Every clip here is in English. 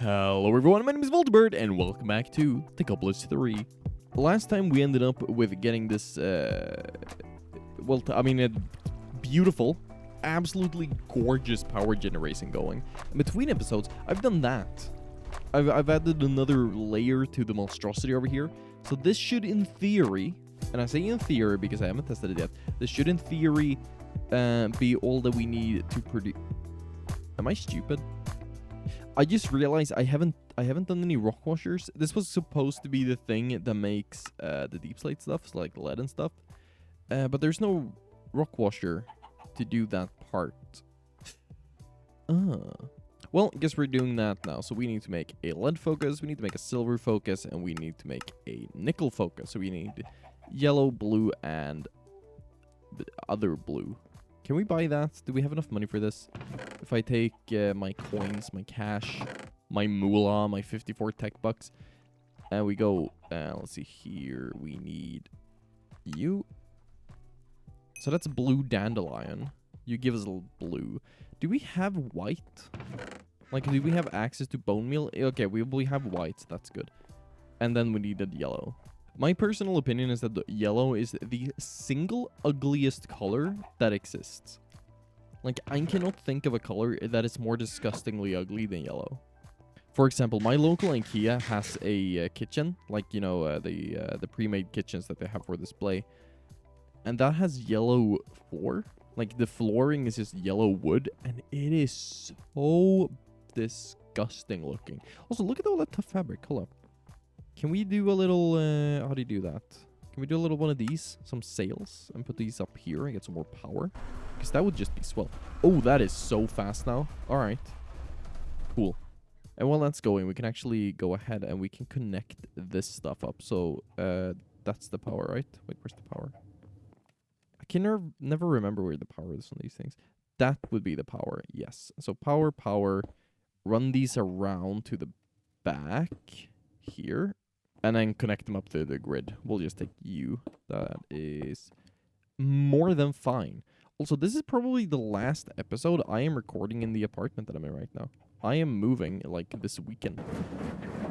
Hello everyone, my name is WoltyBird, and welcome back to Techopolis 3. Last time we ended up with getting this, beautiful, absolutely gorgeous power generation going. In between episodes, I've done that. I've added another layer to the monstrosity over here. So this should, in theory, and I say in theory because I haven't tested it yet, this should, in theory, be all that we need to produce. Am I stupid? I just realized I haven't done any rock washers. This was supposed to be the thing that makes the deep slate stuff, so like lead and stuff. But there's no rock washer to do that part. Well, I guess we're doing that now. So we need to make a lead focus, we need to make a silver focus, and we need to make a nickel focus. So we need yellow, blue, and other blue. Can we buy that? Do we have enough money for this? If I take my coins, my cash, my moolah, my 54 tech bucks, and we go, let's see here, we need you. So that's blue dandelion. You give us a little blue. Do we have white? Like, do we have access to bone meal? Okay, we have white. That's good. And then we needed yellow. My personal opinion is that the yellow is the single ugliest color that exists. Like, I cannot think of a color that is more disgustingly ugly than yellow. For example, my local IKEA has a kitchen, like, you know, the pre-made kitchens that they have for display. And that has yellow floor. Like, the flooring is just yellow wood, and it is so disgusting looking. Also, look at all that tough fabric. Hold up. Can we do a little, how do you do that? Can we do a little one of these? Some sails, and put these up here and get some more power? Because that would just be swell. Oh, that is so fast now. All right. Cool. And while that's going, we can actually go ahead and we can connect this stuff up. So, that's the power, right? Wait, where's the power? I can never remember where the power is on these things. That would be the power, yes. So power, run these around to the back here, and then connect them up to the grid. We'll just take you. That is more than fine. Also, this is probably the last episode I am recording in the apartment that I'm in right now. I am moving, like, this weekend,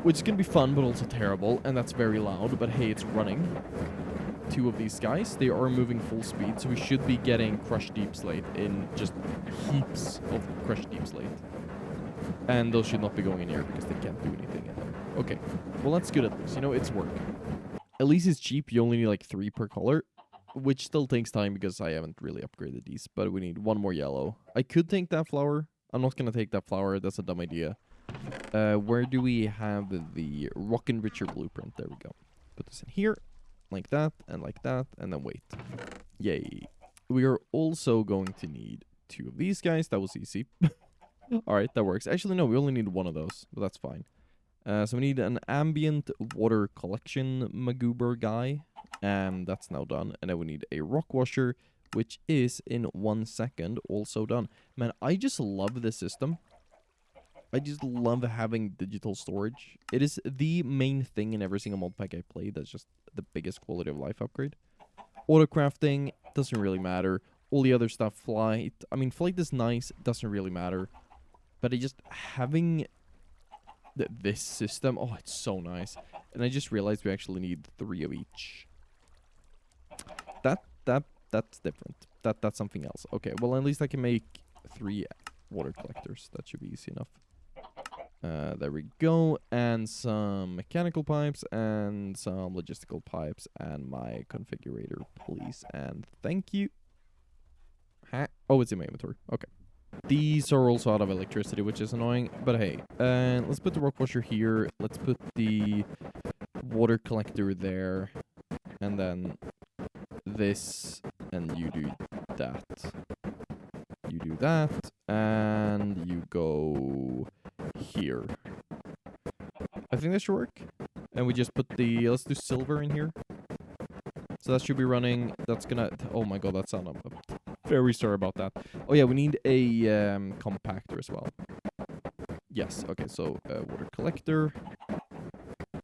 which is going to be fun, but also terrible, and that's very loud, but hey, it's running. Two of these guys, they are moving full speed, so we should be getting crushed deep slate in just heaps of crushed deep slate. And those should not be going in here because they can't do anything in there. Okay, well, that's good at least. You know, it's work. At least it's cheap. You only need like 3 per color, which still takes time because I haven't really upgraded these. But we need 1 more yellow. I could take that flower. I'm not going to take that flower. That's a dumb idea. Where do we have the Rock Enricher blueprint? There we go. Put this in here, like that, and then wait. Yay. We are also going to need 2 of these guys. That was easy. Alright, that works. Actually, no, we only need 1 of those, but that's fine. So we need an ambient water collection magoober guy, and that's now done. And then we need a rock washer, which is in 1 second also done. Man, I just love this system. I just love having digital storage. It is the main thing in every single mod pack I play. That's just the biggest quality of life upgrade. Auto crafting doesn't really matter. All the other stuff, flight. I mean, flight is nice. Doesn't really matter. But just having this system, oh, it's so nice. And I just realized we actually need 3 of each. That's different. That's something else. Okay, well, at least I can make 3 water collectors. That should be easy enough. There we go. And some mechanical pipes and some logistical pipes and my configurator, please. And thank you. Oh, it's in my inventory. Okay. These are also out of electricity, which is annoying. But hey, let's put the rock washer here. Let's put the water collector there. And then this. And you do that. You do that. And you go here. I think that should work. And we just put the... Let's do silver in here. So that should be running. That's gonna... Oh my god, that sounded... Very sorry about that. Oh yeah, we need a compactor as well. Yes, okay, so water collector.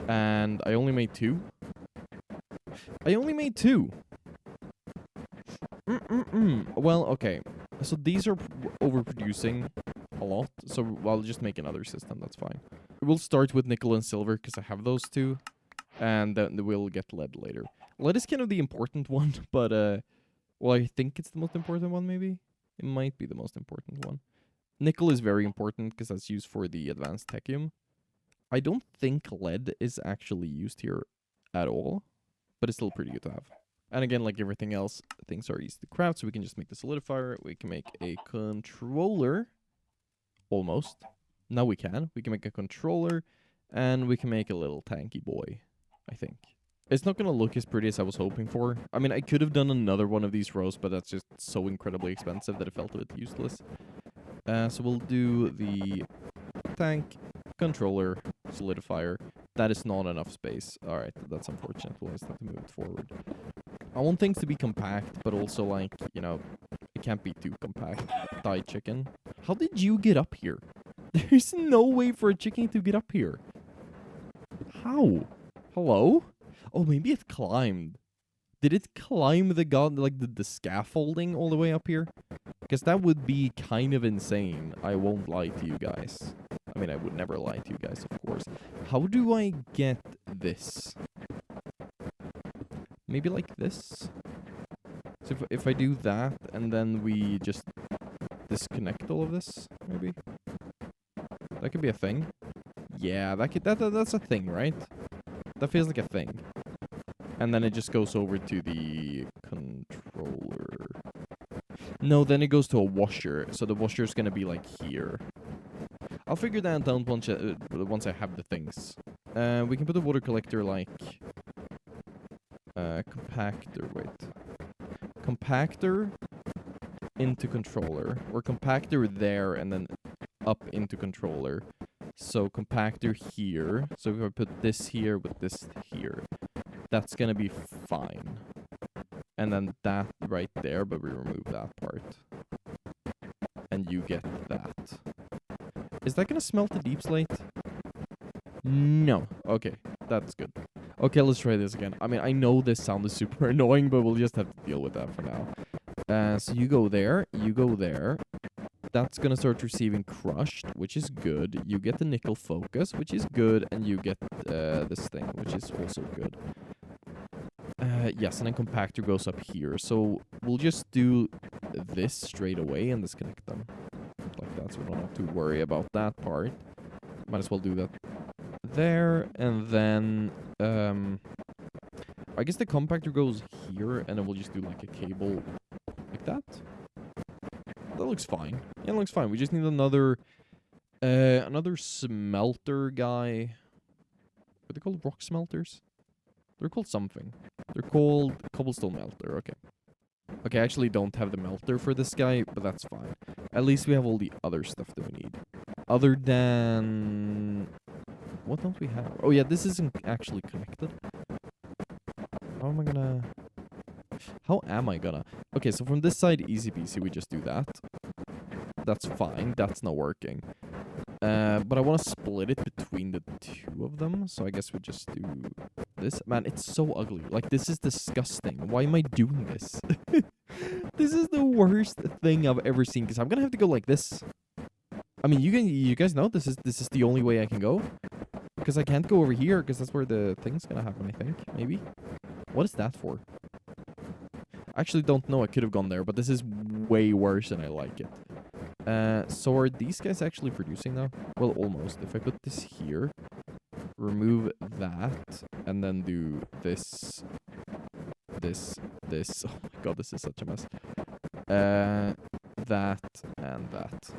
And I only made 2. I only made 2. Well, okay. So these are overproducing. a lot. So I'll just make another system. That's fine. We'll start with nickel and silver because I have those two. And then we'll get lead later. Lead is kind of the important one, but well, I think it's the most important one, maybe? It might be the most important one. Nickel is very important because that's used for the advanced TECHNIUM. I don't think lead is actually used here at all, but it's still pretty good to have. And again, like everything else, things are easy to craft, so we can just make the solidifier. We can make a controller. Almost. Now we can. We can make a controller, and we can make a little tanky boy, I think. It's not going to look as pretty as I was hoping for. I mean, I could have done another one of these rows, but that's just so incredibly expensive that it felt a bit useless. So we'll do the tank, controller, solidifier. That is not enough space. Alright, that's unfortunate. We'll just have to move it forward. I want things to be compact, but also, like, you know, it can't be too compact. Die chicken. How did you get up here? There's no way for a chicken to get up here. How? Hello? Oh, maybe it climbed. Did it climb the scaffolding all the way up here? Because that would be kind of insane. I won't lie to you guys. I mean, I would never lie to you guys, of course. How do I get this? Maybe like this? So if I do that, and then we just disconnect all of this, maybe? That could be a thing. Yeah, that's a thing, right? That feels like a thing. And then it just goes over to the controller. No, then it goes to a washer. So the washer is going to be like here. I'll figure that out once I have the things. We can put the water collector like... compactor, wait. Compactor into controller. Or compactor there and then up into controller. So compactor here. So if I put this here with this here, that's gonna be fine. And then that right there, but we remove that part. And you get that. Is that gonna smelt the deep slate? No. Okay, that's good. Okay, let's try this again. I mean, I know this sounded super annoying, but we'll just have to deal with that for now. So you go there, you go there. That's gonna start receiving crushed, which is good. You get the nickel focus, which is good, and you get this thing, which is also good. Yes, and then compactor goes up here. So we'll just do this straight away and disconnect them. Like that, so we don't have to worry about that part. Might as well do that there, and then I guess the compactor goes here, and then we'll just do like a cable like that. That looks fine. Yeah, it looks fine. We just need another smelter guy. What are they called? Rock smelters? They're called something. They're called cobblestone melter. Okay. Okay, I actually don't have the melter for this guy, but that's fine. At least we have all the other stuff that we need. Other than... What don't we have? Oh yeah, this isn't actually connected. How am I gonna... How am I gonna... Okay, so from this side, easy peasy, we just do that. That's fine. That's not working. But I want to split it between the two of them, so I guess we just do this. Man, it's so ugly. Like, this is disgusting. Why am I doing this? This is the worst thing I've ever seen, because I'm gonna have to go like this. I mean, you guys know this is the only way I can go, because I can't go over here, because that's where the thing's gonna happen, I think. Maybe. What is that for? I actually don't know. I could have gone there, but this is way worse than I like it. So are these guys actually producing now? Well, almost. If I put this here, remove that, and then do this. Oh my god, this is such a mess. That, and that.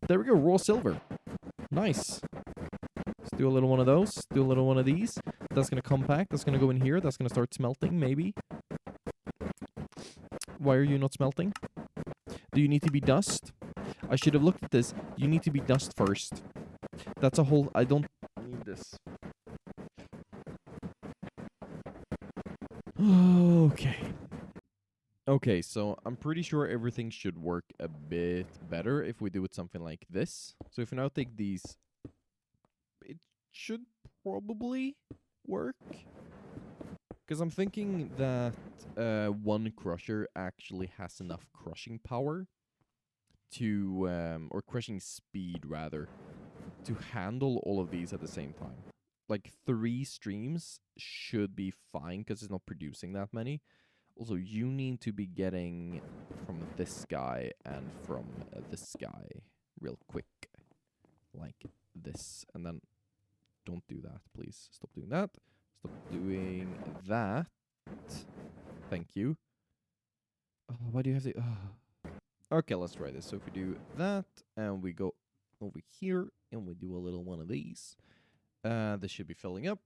There we go, raw silver. Nice. Let's do a little one of those. Do a little one of these. That's gonna compact. That's gonna go in here. That's gonna start smelting, maybe. Why are you not smelting? Do you need to be dust? I should have looked at this. You need to be dust first. That's a whole... I don't need this. Okay. Okay, so I'm pretty sure everything should work a bit better if we do it something like this. So if we now take these, it should probably work. Because I'm thinking that one crusher actually has enough crushing power to, or crushing speed rather, to handle all of these at the same time. Like 3 streams should be fine because it's not producing that many. Also, you need to be getting from this guy and from this guy real quick. Like this. And then don't do that, please. Stop doing that. Stop doing that. Thank you. Why do you have to... Okay, let's try this. So if we do that, and we go over here, and we do a little one of these. This should be filling up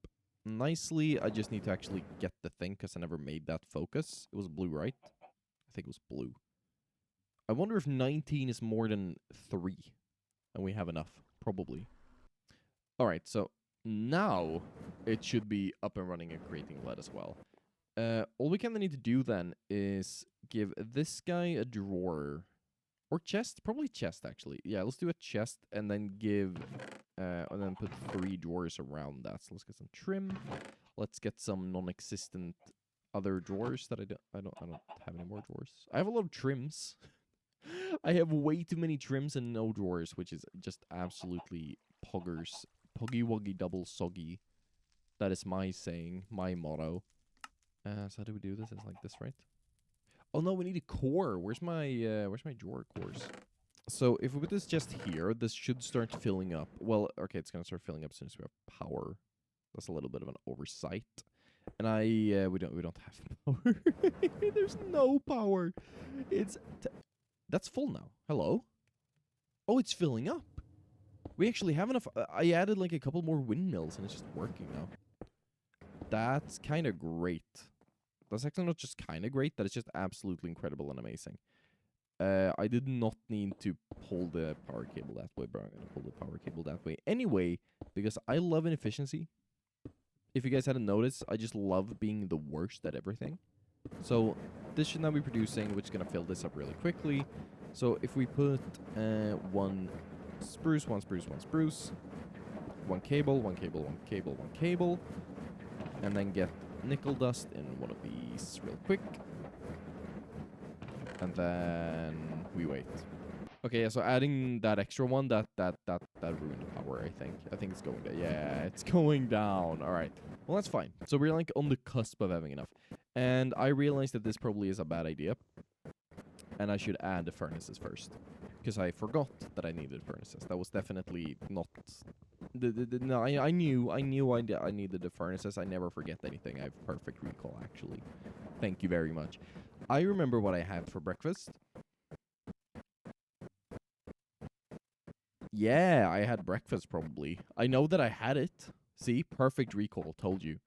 nicely. I just need to actually get the thing, because I never made that focus. It was blue, right? I think it was blue. I wonder if 19 is more than 3. And we have enough. Probably. Alright, so now it should be up and running and creating lead as well. All we kind of need to do then is give this guy a drawer. Or chest? Probably chest, actually. Yeah, let's do a chest and then give... and then put 3 drawers around that. So let's get some trim. Let's get some non-existent other drawers that I don't have any more drawers. I have a lot of trims. I have way too many trims and no drawers, which is just absolutely poggers. Poggy woggy double soggy. That is my saying, my motto. So how do we do this? It's like this, right? Oh no, we need a core. Where's my drawer cores? So if we put this just here, this should start filling up. Well, okay, it's gonna start filling up as soon as we have power. That's a little bit of an oversight. And we don't have power. There's no power. That's full now. Hello? Oh, it's filling up. We actually have enough. I added like a couple more windmills and it's just working now. That's kind of great. That's actually not just kind of great. That is just absolutely incredible and amazing. I did not need to pull the power cable that way, but I'm going to pull the power cable that way anyway, because I love inefficiency. If you guys hadn't noticed, I just love being the worst at everything. So this should now be producing, which is going to fill this up really quickly. So if we put 1 spruce, 1 spruce, 1 spruce, 1 cable, 1 cable, 1 cable, 1 cable, and then get nickel dust in one of these real quick. And then we wait. Okay, yeah, so adding that extra one, that ruined the power, I think. I think it's going down. Yeah, it's going down. All right. Well, that's fine. So we're like on the cusp of having enough. And I realized that this probably is a bad idea. And I should add the furnaces first. Because I forgot that I needed furnaces. That was definitely not... No, I knew I needed the furnaces. I never forget anything. I have perfect recall, actually. Thank you very much. I remember what I had for breakfast. Yeah, I had breakfast probably. I know that I had it. See? Perfect recall. Told you.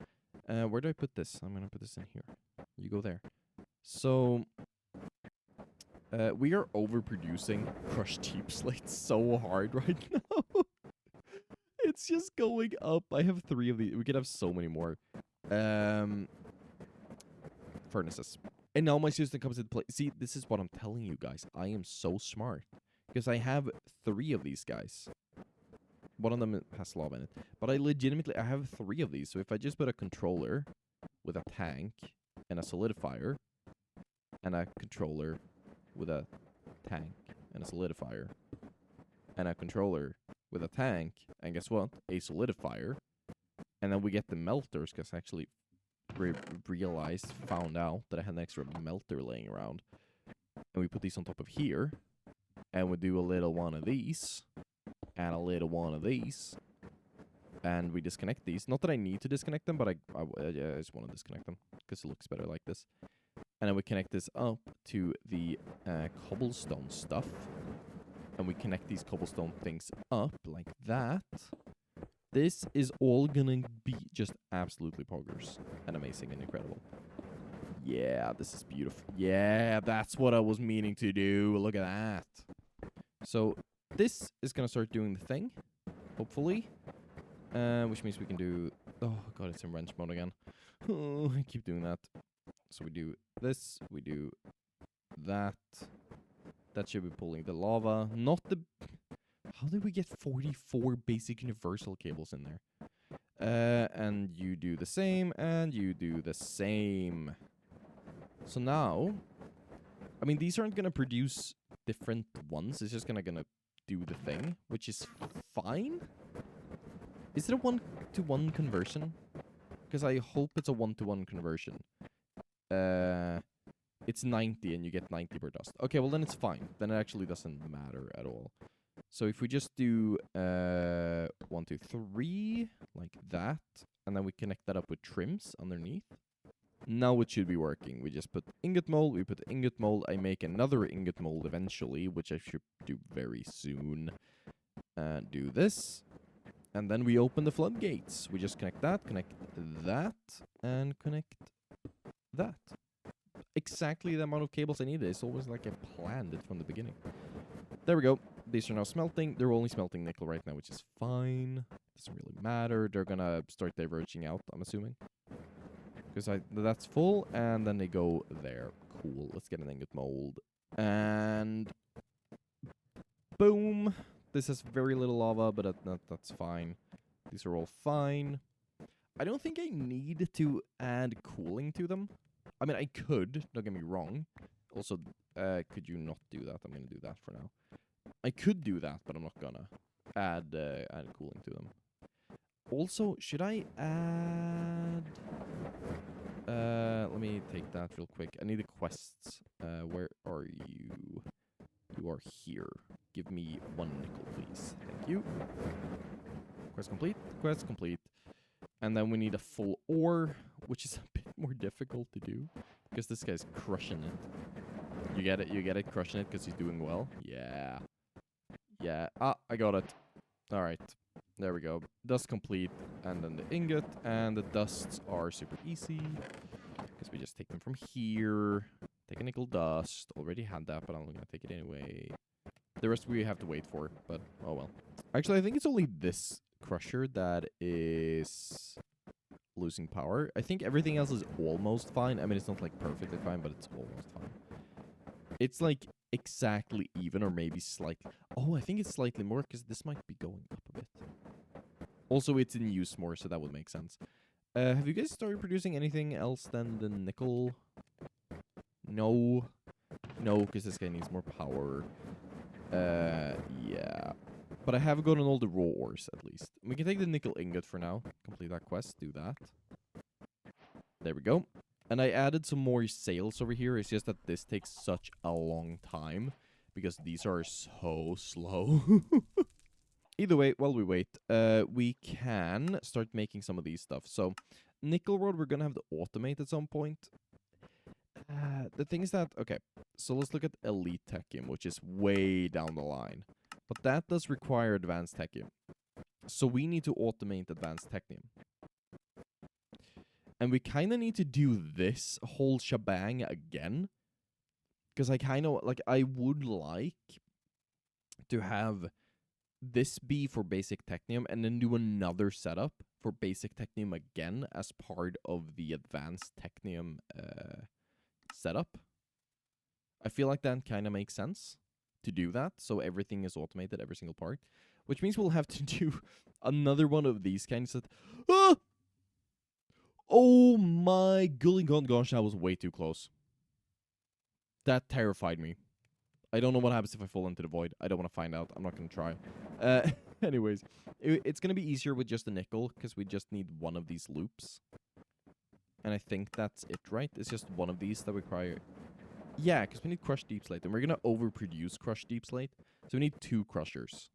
Where do I put this? I'm going to put this in here. You go there. So... we are overproducing crushed cheap slates so hard right now. It's just going up. I have 3 of these. We could have so many more. Furnaces. And now my system comes into play. See, this is what I'm telling you guys. I am so smart. Because I have 3 of these guys. One of them has lava in it. But I have 3 of these. So if I just put a controller with a tank and a solidifier and a controller with a tank and a solidifier and a controller with a tank and guess what? A solidifier. And then we get the melters because I actually found out that I had an extra melter laying around. And we put these on top of here. And we do a little one of these. And a little one of these. And we disconnect these. Not that I need to disconnect them, but I just want to disconnect them. Because it looks better like this. And then we connect this up to the cobblestone stuff. And we connect these cobblestone things up like that. This is all gonna be just absolutely poggers. And amazing and incredible. Yeah, this is beautiful. Yeah, that's what I was meaning to do. Look at that. So this is gonna start doing the thing. Hopefully. Which means we can do... Oh, God, it's in wrench mode again. Oh, I keep doing that. So we do this, we do that. That should be pulling the lava. Not the... How did we get 44 basic universal cables in there? And you do the same, and you do the same. So now... I mean, these aren't going to produce different ones. It's just gonna do the thing, which is fine. Is it a 1-to-1 conversion? Because I hope it's a 1-to-1 conversion. It's 90 and you get 90 per dust. Okay, well then it's fine. Then it actually doesn't matter at all. So if we just do 1, 2, 3 like that, and then we connect that up with trims underneath. Now it should be working. We just put ingot mold, we put ingot mold. I make another ingot mold eventually, which I should do very soon. And do this. And then we open the floodgates. We just connect that, and connect that. Exactly the amount of cables I need. It's always like I planned it from the beginning. There we go. These are now smelting. They're only smelting nickel right now, which is fine. Doesn't really matter. They're gonna start diverging out, I'm assuming. Because that's full, and then they go there. Cool. Let's get an ingot mold. And boom. This has very little lava, but that's fine. These are all fine. I don't think I need to add cooling to them. I mean, I could. Don't get me wrong. Also, could you not do that? I'm going to do that for now. I could do that, but I'm not going to add cooling to them. Also, should I add... let me take that real quick. I need the quests. Where are you? You are here. Give me 1 nickel, please. Thank you. Quest complete. Quest complete. And then we need a full ore, which is a bit more difficult to do. Because this guy's crushing it. You get it? You get it? Crushing it because he's doing well? Yeah. Yeah. Ah, I got it. Alright. There we go. Dust complete. And then the ingot. And the dusts are super easy. Because we just take them from here. Take a nickel dust. Already had that, but I'm going to take it anyway. The rest we have to wait for, but oh well. Actually, I think it's only this crusher that is losing power. I think everything else is almost fine. I mean, it's not like perfectly fine, but it's almost fine. It's like exactly even or maybe slightly. Oh, I think it's slightly more because this might be going up a bit. Also, it's in use more, so that would make sense. Have you guys started producing anything else than the nickel? No. No, because this guy needs more power. Yeah. But I have gotten all the raw ores, at least. We can take the nickel ingot for now. Complete that quest. Do that. There we go. And I added some more sails over here. It's just that this takes such a long time. Because these are so slow. Either way, while we wait, we can start making some of these stuff. So, nickel rod, we're going to have to automate at some point. The thing is that, okay, so let's look at elite technium, which is way down the line. But that does require advanced technium. So we need to automate advanced technium. And we kind of need to do this whole shebang again. Because I kind of, like, I would like to have this be for basic technium and then do another setup for basic technium again as part of the advanced technium setup. I feel like that kind of makes sense to do that, so everything is automated, every single part, which means we'll have to do another one of these kinds of... Ah! Oh my golly gosh, that was way too close. That terrified me. I don't know what happens if I fall into the void. I don't want to find out. I'm not going to try. Anyways, it's going to be easier with just the nickel, because we just need one of these loops. And I think that's it, right? It's just one of these that require... Yeah, because we need crushed deep slate. And we're going to overproduce crushed deep slate. So we need 2 crushers.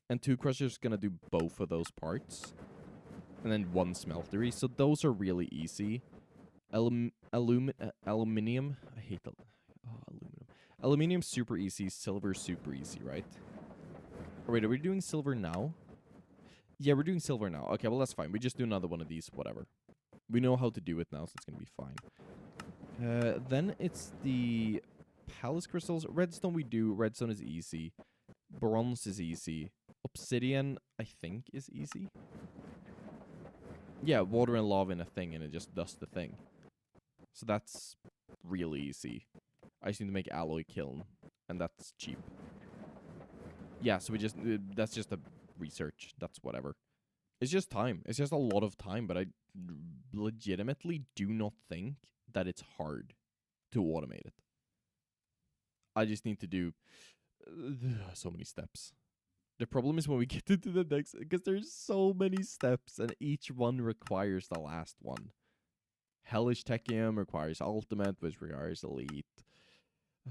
And 2 crushers going to do both of those parts. And then 1 smeltery. So those are really easy. Aluminium. I hate that. Oh, aluminum. Aluminium super easy. Silver super easy, right? Oh, wait, are we doing silver now? Yeah, we're doing silver now. Okay, well, that's fine. We just do another one of these, whatever. We know how to do it now, so it's going to be fine. Then it's the palace crystals. Redstone we do. Redstone is easy. Bronze is easy. Obsidian, I think, is easy. Yeah, water and lava in a thing, and it just does the thing. So that's really easy. I just need to make alloy kiln, and that's cheap. Yeah, so we just... that's just a research. That's whatever. It's just time. It's just a lot of time, but I legitimately do not think that it's hard to automate it. I just need to do so many steps. The problem is when we get into the next, because there's so many steps and each one requires the last one. Hellish TECHNIUM requires ultimate, which requires elite.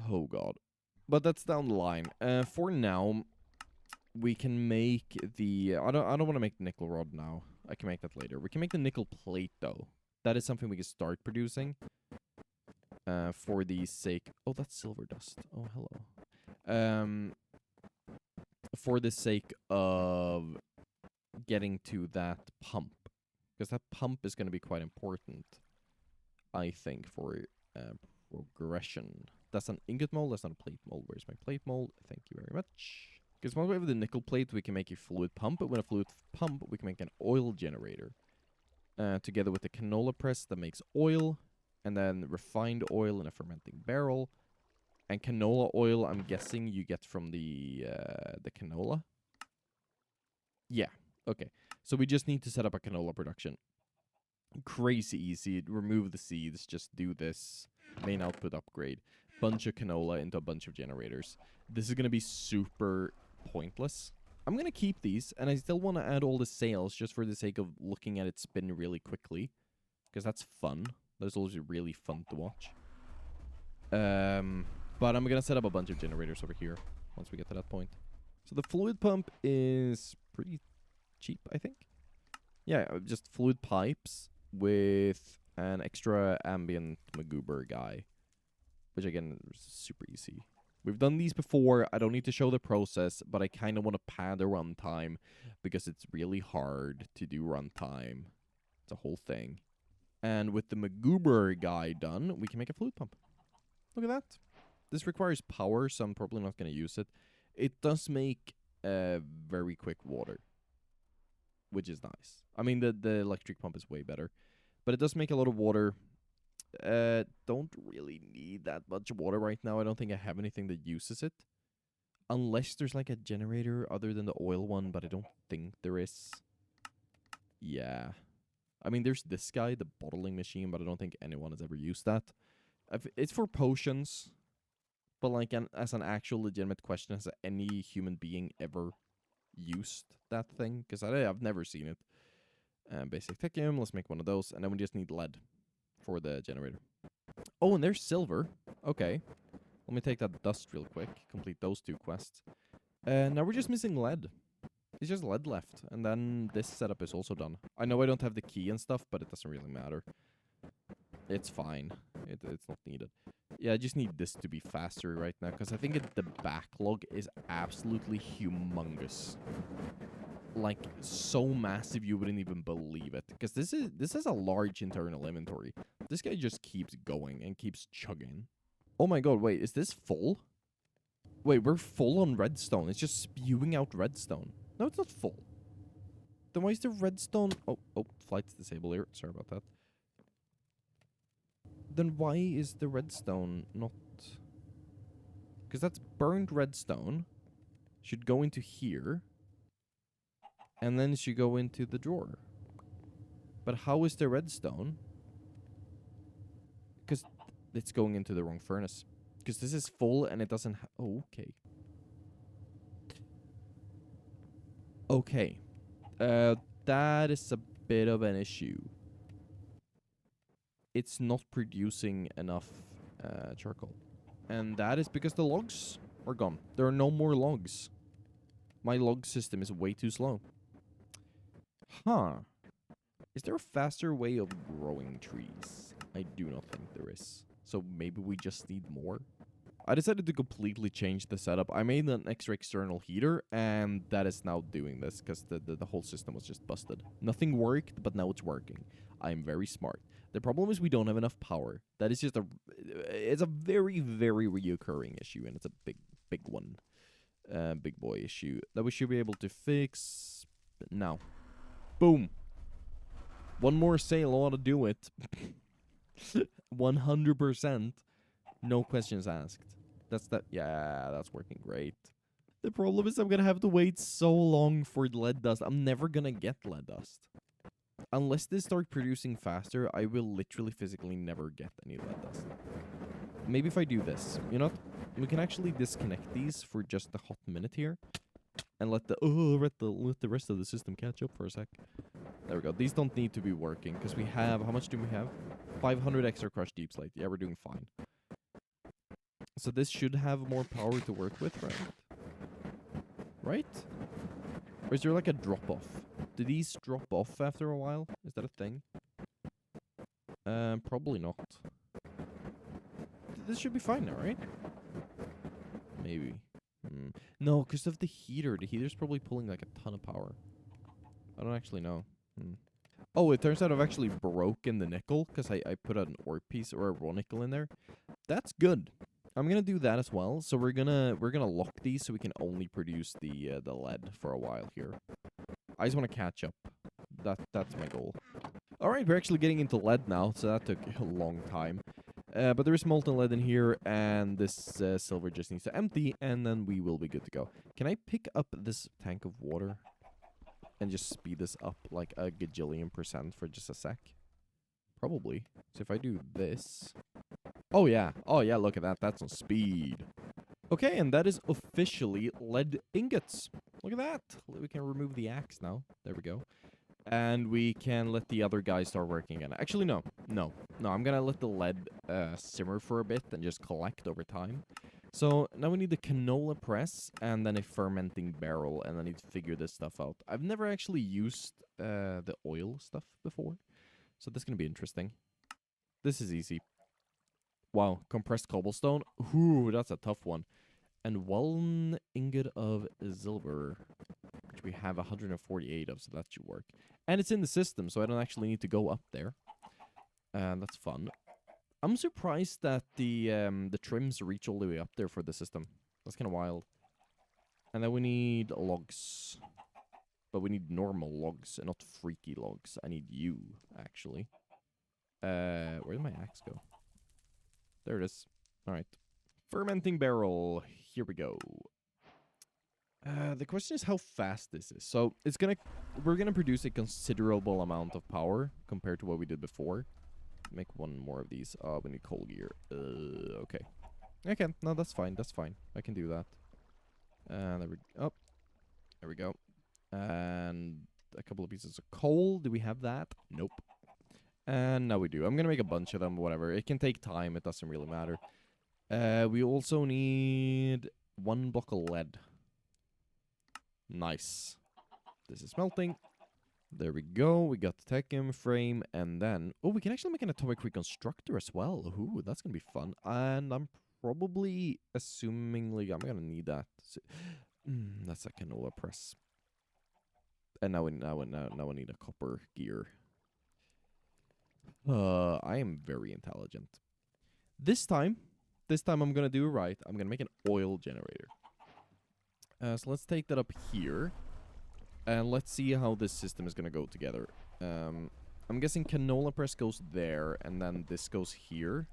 Oh god. But that's down the line. For now, we can make the... I don't want to make the nickel rod now. I can make that later. We can make the nickel plate, though. That is something we can start producing. For the sake... Oh, that's silver dust. Oh, hello. For the sake of getting to that pump. Because that pump is going to be quite important, I think, for progression. That's an ingot mold. That's not a plate mold. Where's my plate mold? Thank you very much. Because once we have the nickel plate, we can make a fluid pump. But with a fluid pump, we can make an oil generator. Together with the canola press that makes oil. And then refined oil in a fermenting barrel. And canola oil, I'm guessing you get from the canola. Yeah, okay. So we just need to set up a canola production. Crazy easy. Remove the seeds. Just do this. Main output upgrade. Bunch of canola into a bunch of generators. This is going to be super pointless. I'm going to keep these, and I still want to add all the sails just for the sake of looking at it spin really quickly. Because that's fun. That's also really fun to watch. But I'm going to set up a bunch of generators over here once we get to that point. So the fluid pump is pretty cheap, I think. Yeah, just fluid pipes with an extra ambient Magoober guy. Which, again, is super easy. We've done these before. I don't need to show the process, but I kind of want to pad the runtime because it's really hard to do runtime. It's a whole thing. And with the Magoober guy done, we can make a fluid pump. Look at that. This requires power, so I'm probably not going to use it. It does make very quick water, which is nice. I mean, the electric pump is way better, but it does make a lot of water. Don't really need that much water right now. I don't think I have anything that uses it. Unless there's like a generator other than the oil one, but I don't think there is. Yeah. I mean, there's this guy, the bottling machine, but I don't think anyone has ever used that. It's for potions. But like as an actual legitimate question, has any human being ever used that thing? Because I've never seen it. Basic TECHNIUM, let's make one of those. And then we just need lead for the generator. Oh, and there's silver. Okay. Let me take that dust real quick. Complete those 2 quests. Now we're just missing lead. It's just lead left. And then this setup is also done. I know I don't have the key and stuff, but it doesn't really matter. It's fine. It's not needed. Yeah, I just need this to be faster right now, because I think the backlog is absolutely humongous. Like, so massive you wouldn't even believe it. Because this is a large internal inventory. This guy just keeps going and keeps chugging. Oh my god, wait, is this full? Wait, we're full on redstone. It's just spewing out redstone. No, it's not full. Then why is the redstone... Oh, flight's disabled here. Sorry about that. Then why is the redstone not... Because that's burned redstone. Should go into here. And then it should go into the drawer. But how is the redstone? Because it's going into the wrong furnace. Because this is full and it doesn't... Oh, okay. Okay. That is a bit of an issue. It's not producing enough charcoal. And that is because the logs are gone. There are no more logs. My log system is way too slow. Huh. Is there a faster way of growing trees? I do not think there is. So maybe we just need more. I decided to completely change the setup. I made an extra external heater, and that is now doing this, because the whole system was just busted. Nothing worked, but now it's working. I'm very smart. The problem is we don't have enough power. That is just it's a very, very reoccurring issue, and it's a big one. Big boy issue that we should be able to fix now. Boom. One more sale ought to do it. 100%. No questions asked. Yeah, that's working great. The problem is I'm gonna have to wait so long for lead dust. I'm never gonna get lead dust. Unless they start producing faster, I will literally physically never get any lead dust. Maybe if I do this, you know what? We can actually disconnect these for just a hot minute here. And let the rest of the system catch up for a sec. There we go. These don't need to be working, because we have... How much do we have? 500 extra crushed deep slate. Yeah, we're doing fine. So this should have more power to work with, right? Right? Or is there like a drop-off? Do these drop off after a while? Is that a thing? Probably not. This should be fine now, right? Maybe. No, because of the heater. The heater's probably pulling like a ton of power. I don't actually know. Oh, it turns out I've actually broken the nickel because I put an ore piece or a raw nickel in there. That's good. I'm gonna do that as well. So we're gonna lock these so we can only produce the lead for a while here. I just want to catch up. That's my goal. All right, we're actually getting into lead now, so that took a long time. But there is molten lead in here, and this silver just needs to empty, and then we will be good to go. Can I pick up this tank of water and just speed this up like a gajillion% for just a sec? Probably. So if I do this... Oh, yeah. Oh, yeah, look at that. That's on speed. Okay, and that is officially lead ingots. Look at that. We can remove the axe now. There we go. And we can let the other guys start working again. Actually, no. I'm going to let the lead simmer for a bit and just collect over time. So now we need the canola press and then a fermenting barrel. And I need to figure this stuff out. I've never actually used the oil stuff before. So this is going to be interesting. This is easy. Wow, compressed cobblestone. Ooh, that's a tough one. And 1 ingot of silver, which we have 148 of, so that should work. And it's in the system, so I don't actually need to go up there. That's fun. I'm surprised that the trims reach all the way up there for the system. That's kind of wild. And then we need logs. But we need normal logs and not freaky logs. I need you, actually. Where did my axe go? There it is. All right. Fermenting barrel. Here we go. The question is how fast this is. So we're gonna produce a considerable amount of power compared to what we did before. Make one more of these. Oh, we need coal gear. Okay. Okay, no, that's fine. That's fine. I can do that. There we go. Oh, there we go. And a couple of pieces of coal. Do we have that? Nope. And now we do. I'm gonna make a bunch of them, whatever. It can take time, it doesn't really matter. We also need 1 block of lead. Nice. This is melting. There we go. We got the TECHNIUM frame, and then... Oh, we can actually make an atomic reconstructor as well. Ooh, that's gonna be fun. And I'm probably, assumingly, I'm gonna need that. That's a canola press. And now we need a copper gear. I am very intelligent. This time I'm gonna do it right. I'm gonna make an oil generator. So let's take that up here. And let's see how this system is gonna go together. I'm guessing canola press goes there, and then this goes here.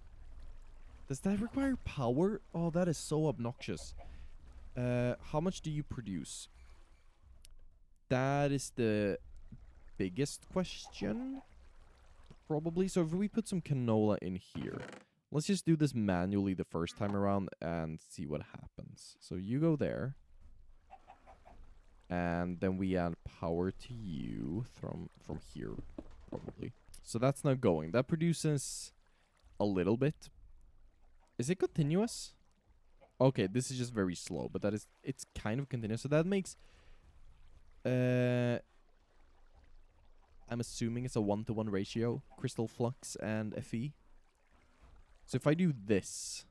Does that require power? Oh, that is so obnoxious. How much do you produce? That is the biggest question. Probably. So if we put some canola in here, let's just do this manually the first time around and see what happens. So you go there. And then we add power to you from here, probably. So that's now going. That produces a little bit. Is it continuous? Okay, this is just very slow, but it's kind of continuous. So that makes... I'm assuming it's a 1-to-1 ratio, crystal flux and Fe. So if I do this,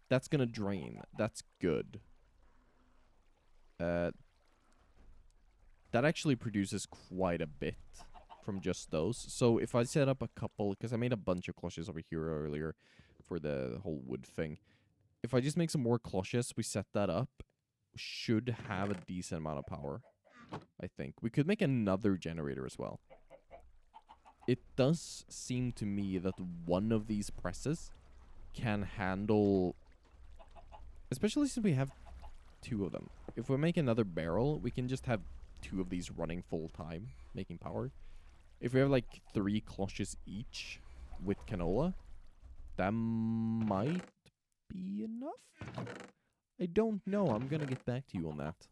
that's gonna drain. That's good. That actually produces quite a bit from just those. So if I set up a couple, because I made a bunch of cloches over here earlier for the whole wood thing. If I just make some more cloches, we set that up, should have a decent amount of power. I think. We could make another generator as well. It does seem to me that one of these presses can handle... Especially since we have 2 of them. If we make another barrel, we can just have 2 of these running full time, making power. If we have like 3 cloches each with canola, that might be enough? I don't know. I'm gonna get back to you on that.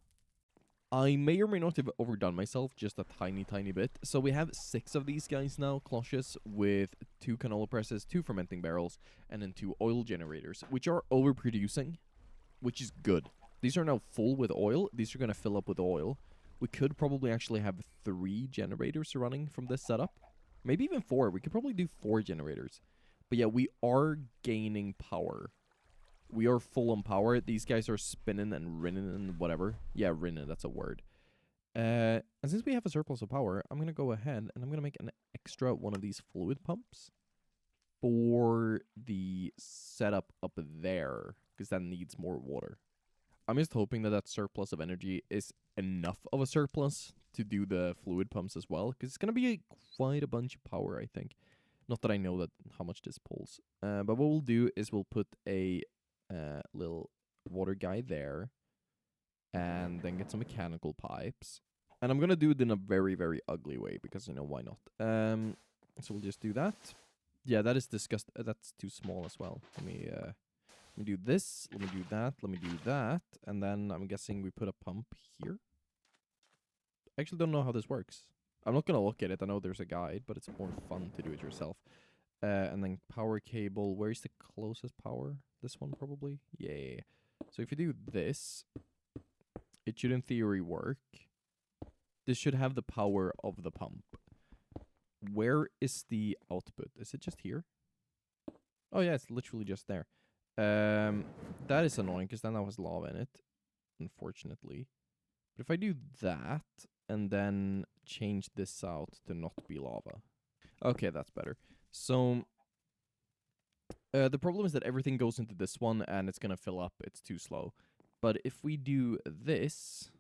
I may or may not have overdone myself just a tiny bit. So we have 6 of these guys now, cloches, with 2 canola presses, 2 fermenting barrels, and then 2 oil generators, which are overproducing, which is good. These are now full with oil. These are going to fill up with oil. We could probably actually have 3 generators running from this setup. Maybe even 4. We could probably do 4 generators. But yeah, we are gaining power. We are full on power. These guys are spinning and rinning and whatever. Yeah, rinning, that's a word. And since we have a surplus of power, I'm going to go ahead and I'm going to make an extra one of these fluid pumps for the setup up there, because that needs more water. I'm just hoping that that surplus of energy is enough of a surplus to do the fluid pumps as well, because it's going to be quite a bunch of power, I think. Not that I know that how much this pulls. But what we'll do is we'll put a little water guy there, and then get some mechanical pipes. And I'm going to do it in a very ugly way, because, you know, why not? So we'll just do that. Yeah, that is disgusting. That's too small as well. Let me do this. Let me do that. Let me do that. And then I'm guessing we put a pump here. I actually don't know how this works. I'm not going to look at it. I know there's a guide, but it's more fun to do it yourself. And then power cable. Where's the closest power? This one probably? Yeah. So if you do this, it should in theory work. This should have the power of the pump. Where is the output? Is it just here? Oh yeah, it's literally just there. That is annoying because then that has lava in it, unfortunately. But if I do that and then change this out to not be lava. Okay, that's better. So the problem is that everything goes into this one and it's gonna fill up. It's too slow. But if we do this,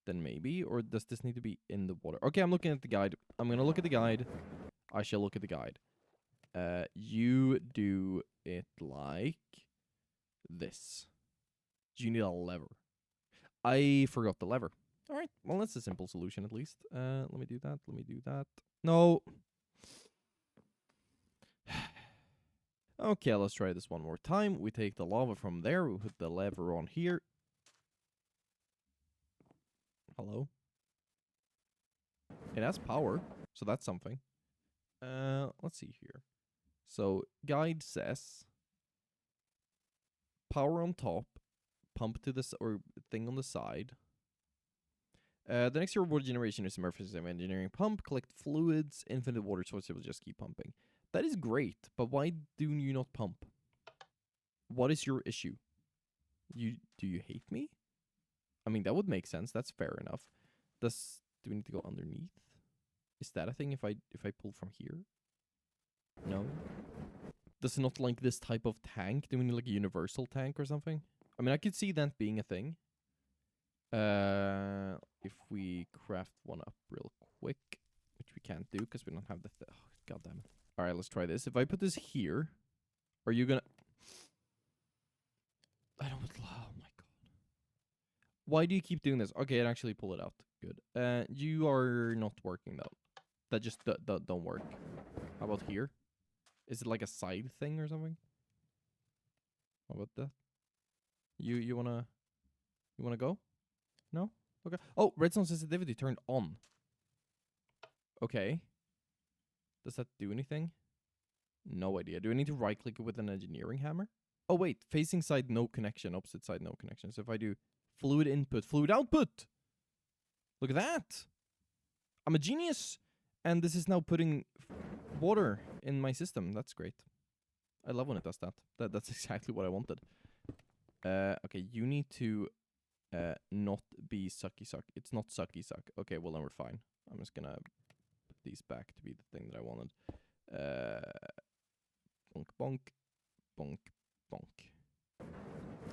then maybe, or does this need to be in the water? Okay, I'm looking at the guide. I'm gonna look at the guide. I shall look at the guide. You do it like this. You need a lever. I forgot the lever. All right, well, that's a simple solution at least. Let me do that. Let me do that. No. Okay, let's try this one more time. We take the lava from there. We put the lever on here. Hello? It has power, so that's something. Let's see here. So, guide says power on top, pump to this or thing on the side. The next reward generation is emergency engineering pump, collect fluids, infinite water source, it will just keep pumping. That is great, but why do you not pump? What is your issue? Do you hate me? I mean, that would make sense. That's fair enough. Do we need to go underneath? Is that a thing if I pull from here? No. Does it not like this type of tank? Do we need like a universal tank or something? I mean, I could see that being a thing. If we craft one up real quick, which we can't do because we don't have the oh, God damn it. All right, let's try this. If I put this here, are you gonna... I don't... Oh my God. Why do you keep doing this? Okay, actually pull it out. Good. You are not working though. That just don't work. How about here? Is it like a side thing or something? How about that? You wanna go? No? Okay. Oh, redstone sensitivity turned on. Okay. Does that do anything? No idea. Do I need to right click it with an engineering hammer? Oh wait, facing side no connection, opposite side no connection. So if I do fluid input, fluid output. Look at that. I'm a genius. And this is now putting water in my system. That's great. I love when it does that. That's exactly what I wanted. Okay, you need to not be sucky suck. It's not sucky suck. Okay, well then we're fine. I'm just gonna put these back to be the thing that I wanted. Bonk, bonk, bonk, bonk.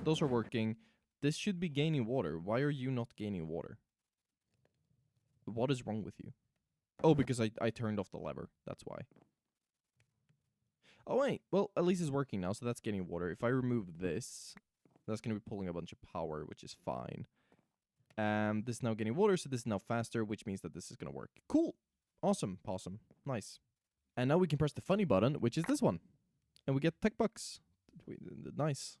Those are working. This should be gaining water. Why are you not gaining water? What is wrong with you? Oh, because I turned off the lever. That's why. Oh, wait. Well, at least it's working now, so that's getting water. If I remove this, that's going to be pulling a bunch of power, which is fine. This is now getting water, so this is now faster, which means that this is going to work. Cool. Awesome. Possum. Nice. And now we can press the funny button, which is this one. And we get tech bucks. Nice.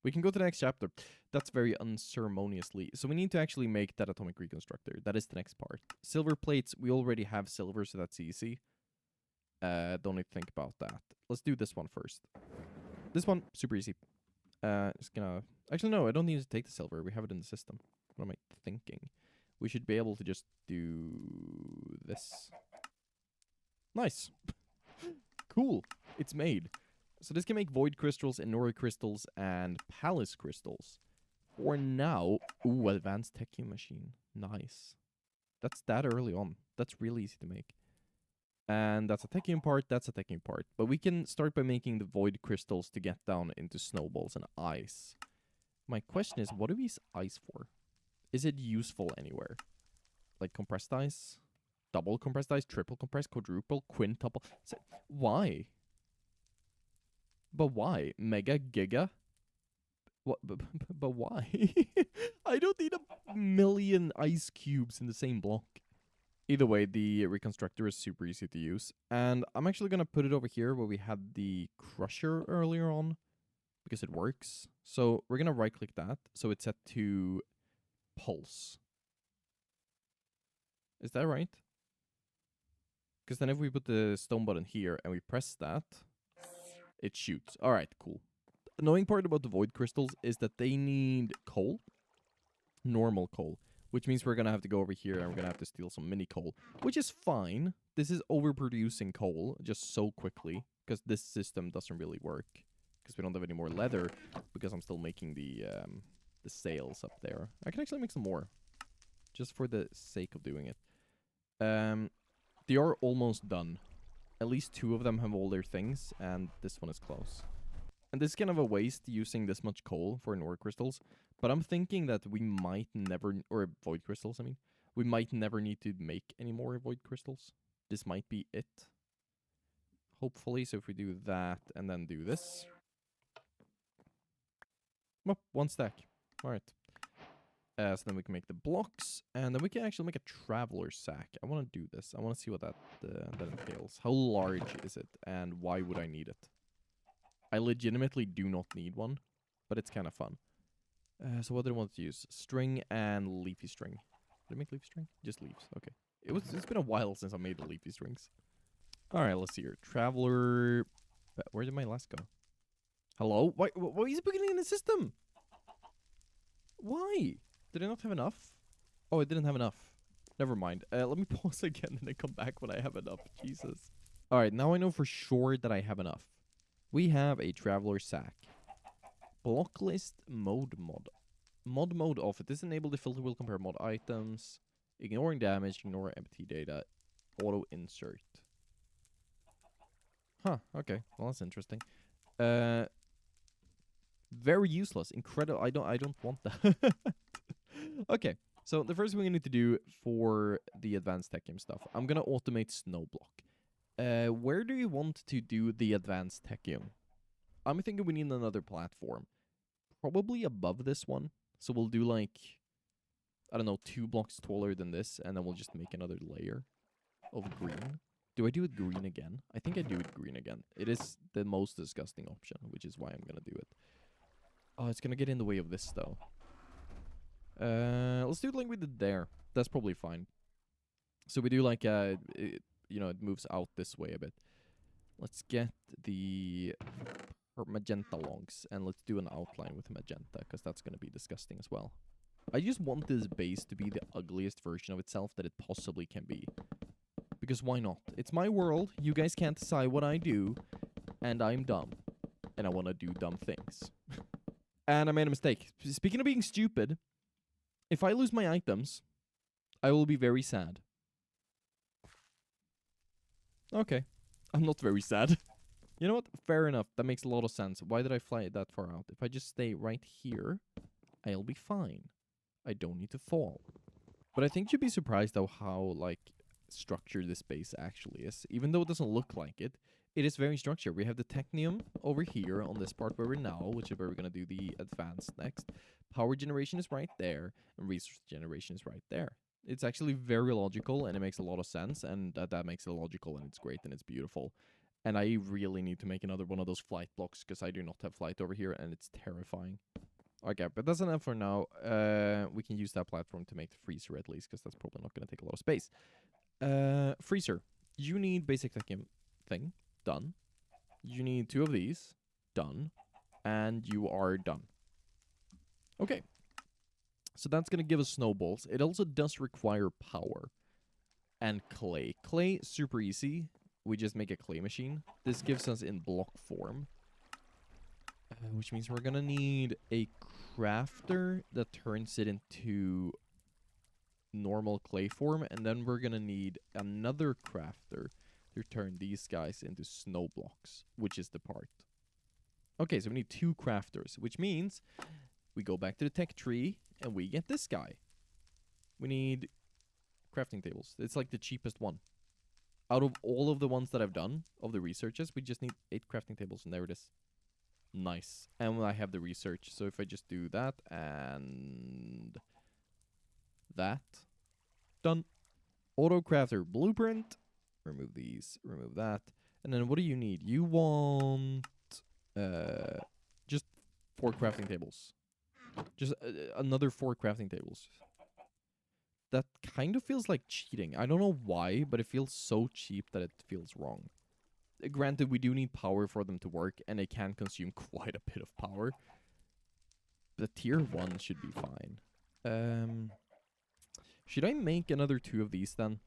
We can go to the next chapter. That's very unceremoniously. So we need to actually make that atomic reconstructor. That is the next part. Silver plates, we already have silver, so that's easy. Don't need to think about that. Let's do this one first. This one, super easy. Just gonna... Actually, no, I don't need to take the silver. We have it in the system. What am I thinking? We should be able to just do this. Nice. Cool. It's made. So this can make void crystals, Enora crystals, and palace crystals. For now... Ooh, advanced TECHNIUM machine. Nice. That's that early on. That's really easy to make. And that's a TECHNIUM part, that's a TECHNIUM part. But we can start by making the void crystals to get down into snowballs and ice. My question is, what do we use ice for? Is it useful anywhere? Like compressed ice? Double compressed ice? Triple compressed? Quadruple? Quintuple? Why? But why? Mega? Giga? What? But why? I don't need a million ice cubes in the same block. Either way, the reconstructor is super easy to use. And I'm actually going to put it over here where we had the crusher earlier on. Because it works. So we're going to right click that. So it's set to pulse. Is that right? Because then if we put the stone button here and we press that, it shoots. Alright, cool. The annoying part about the void crystals is that they need coal. Normal coal. Which means we're going to have to go over here and we're going to have to steal some mini coal. Which is fine. This is overproducing coal just so quickly. Because this system doesn't really work. Because we don't have any more leather. Because I'm still making the sails up there. I can actually make some more. Just for the sake of doing it. They are almost done. At least 2 of them have all their things. And this one is close. And this is kind of a waste using this much coal for Enora crystals. But I'm thinking that we might never... Or void crystals, I mean. We might never need to make any more void crystals. This might be it. Hopefully. So if we do that and then do this. Oh, 1 stack. Alright. So then we can make the blocks. And then we can actually make a traveler sack. I want to do this. I want to see what that entails. How large is it? And why would I need it? I legitimately do not need one. But it's kind of fun. So what did I want to use? String and leafy string. Did I make leafy string? Just leaves. Okay. It's been a while since I made the leafy strings. Alright, let's see here. Traveler... Where did my last go? Hello? Why is it beginning in the system? Why? Did I not have enough? Oh, I didn't have enough. Never mind. Let me pause again and then come back when I have enough. Jesus. Alright, now I know for sure that I have enough. We have a traveler sack. Block list mode mod. Mod mode off. It is enabled. The filter will compare mod items. Ignoring damage. Ignore empty data. Auto insert. Huh. Okay. Well, that's interesting. Very useless. Incredible. I don't want that. Okay. So the first thing we need to do for the advanced TECHNIUM stuff, I'm gonna automate snow block. Where do you want to do the advanced TECHNIUM? I'm thinking we need another platform. Probably above this one. So we'll do like, I don't know, 2 blocks taller than this. And then we'll just make another layer of green. Do I do it green again? I think I do it green again. It is the most disgusting option, which is why I'm going to do it. Oh, it's going to get in the way of this, though. Let's do it like we did there. That's probably fine. So we do like, it moves out this way a bit. Let's get the magenta logs, and let's do an outline with magenta, because that's going to be disgusting as well. I just want this base to be the ugliest version of itself that it possibly can be. Because why not? It's my world, you guys can't decide what I do, and I'm dumb. And I want to do dumb things. And I made a mistake. Speaking of being stupid, if I lose my items, I will be very sad. Okay. I'm not very sad. You know what? Fair enough. That makes a lot of sense. Why did I fly it that far out? If I just stay right here, I'll be fine. I don't need to fall. But I think you'd be surprised though how, like, structured this base actually is. Even though it doesn't look like it, it is very structured. We have the TECHNIUM over here on this part where we're now, which is where we're going to do the advanced next. Power generation is right there, and resource generation is right there. It's actually very logical, and it makes a lot of sense, and that makes it logical, and it's great, and it's beautiful. And I really need to make another one of those flight blocks because I do not have flight over here and it's terrifying. Okay, but that's enough for now. We can use that platform to make the freezer at least because that's probably not going to take a lot of space. Freezer. You need basic TECHNIUM thing. Done. You need 2 of these. Done. And you are done. Okay. So that's going to give us snowballs. It also does require power. And clay. Clay, super easy. We just make a clay machine. This gives us in block form. Which means we're going to need a crafter that turns it into normal clay form. And then we're going to need another crafter to turn these guys into snow blocks, which is the part. Okay, so we need 2 crafters, which means we go back to the tech tree and we get this guy. We need crafting tables. It's like the cheapest one. Out of all of the ones that I've done, of the researches, we just need 8 crafting tables, and there it is. Nice. And I have the research, so if I just do that and that, done. Auto crafter blueprint. Remove these, remove that. And then what do you need? You want just 4 crafting tables. Just another 4 crafting tables. That kind of feels like cheating. I don't know why, but it feels so cheap that it feels wrong. Granted, we do need power for them to work, and they can consume quite a bit of power. But tier 1 should be fine. Should I make another 2 of these then?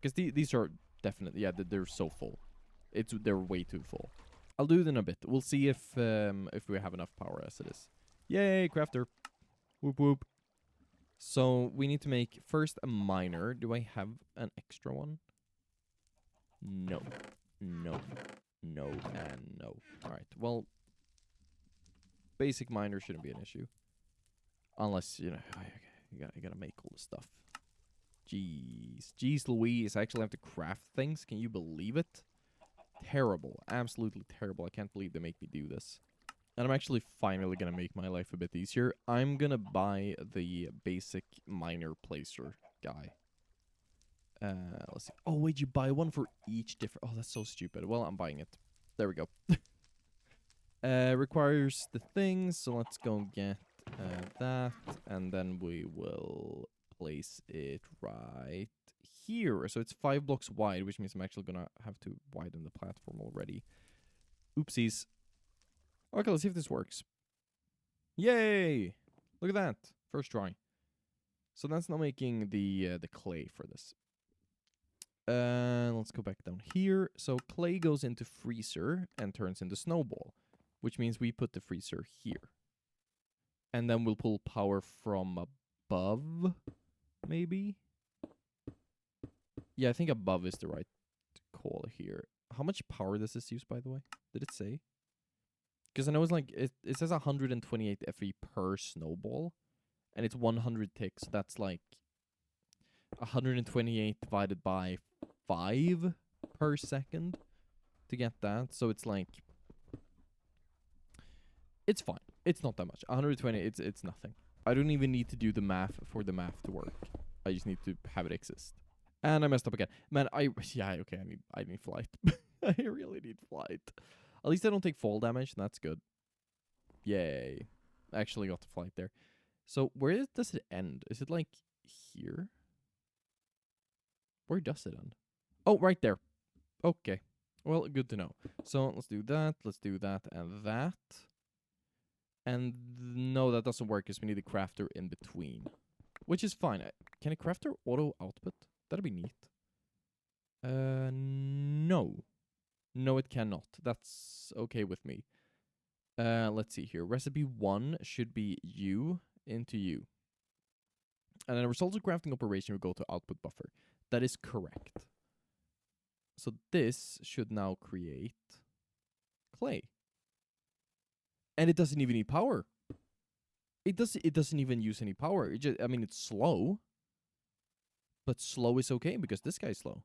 Because these are definitely, yeah, they're so full. They're way too full. I'll do it in a bit. We'll see if we have enough power as it is. Yay, crafter. Whoop whoop. So we need to make first a miner. Do I have an extra one? No. No. No and no. Alright, well, basic miner shouldn't be an issue. Unless, you know, you gotta make all the stuff. Jeez. Jeez Louise, I actually have to craft things. Can you believe it? Terrible. Absolutely terrible. I can't believe they make me do this. And I'm actually finally going to make my life a bit easier. I'm going to buy the basic miner placer guy. Let's see. Oh, wait, you buy one for each different... Oh, that's so stupid. Well, I'm buying it. There we go. Requires the things, so let's go get that. And then we will place it right here. So it's 5 blocks wide, which means I'm actually going to have to widen the platform already. Oopsies. Okay, let's see if this works. Yay! Look at that. First try. So that's now making the clay for this. Let's go back down here. So clay goes into freezer and turns into snowball, which means we put the freezer here. And then we'll pull power from above, maybe? Yeah, I think above is the right call here. How much power does this use, by the way? Did it say? Because I know it's like, it says 128 FE per snowball. And it's 100 ticks. So that's like 128 divided by 5 per second to get that. So it's like, it's fine. It's not that much. 120, it's nothing. I don't even need to do the math for the math to work. I just need to have it exist. And I messed up again. Man, yeah, okay, I need flight. I really need flight. At least I don't take fall damage. That's good. Yay. I actually got the flight there. So where does it end? Is it like here? Where does it end? Oh, right there. Okay. Well, good to know. So let's do that. Let's do that and that. And no, that doesn't work because we need a crafter in between. Which is fine. Can a crafter auto output? That'd be neat. No. No, it cannot. That's okay with me. Let's see here. Recipe 1 should be U into U. And then the results of crafting operation will go to output buffer. That is correct. So this should now create clay. And it doesn't even need power. It doesn't even use any power. It just, I mean, it's slow. But slow is okay because this guy's slow.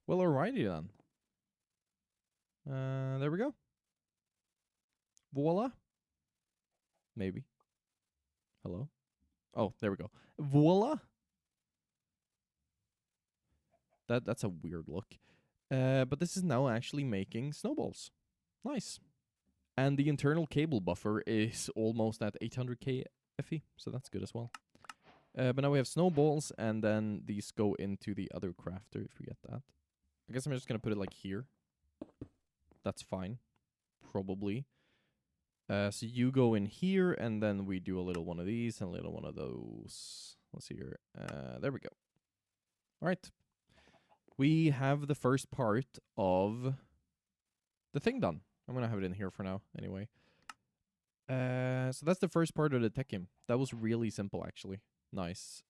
Well, alrighty then. There we go. Voila. Maybe. Hello? Oh, there we go. Voila. That's a weird look. But this is now actually making snowballs. Nice. And the internal cable buffer is almost at 800k FE, so that's good as well. But now we have snowballs, and then these go into the other crafter, if we get that. I guess I'm just going to put it like here. That's fine. Probably. So you go in here, and then we do a little one of these and a little one of those. Let's see here. There we go. All right. We have the first part of the thing done. I'm going to have it in here for now, anyway. So that's the first part of the TECHNIUM. That was really simple, actually. Nice.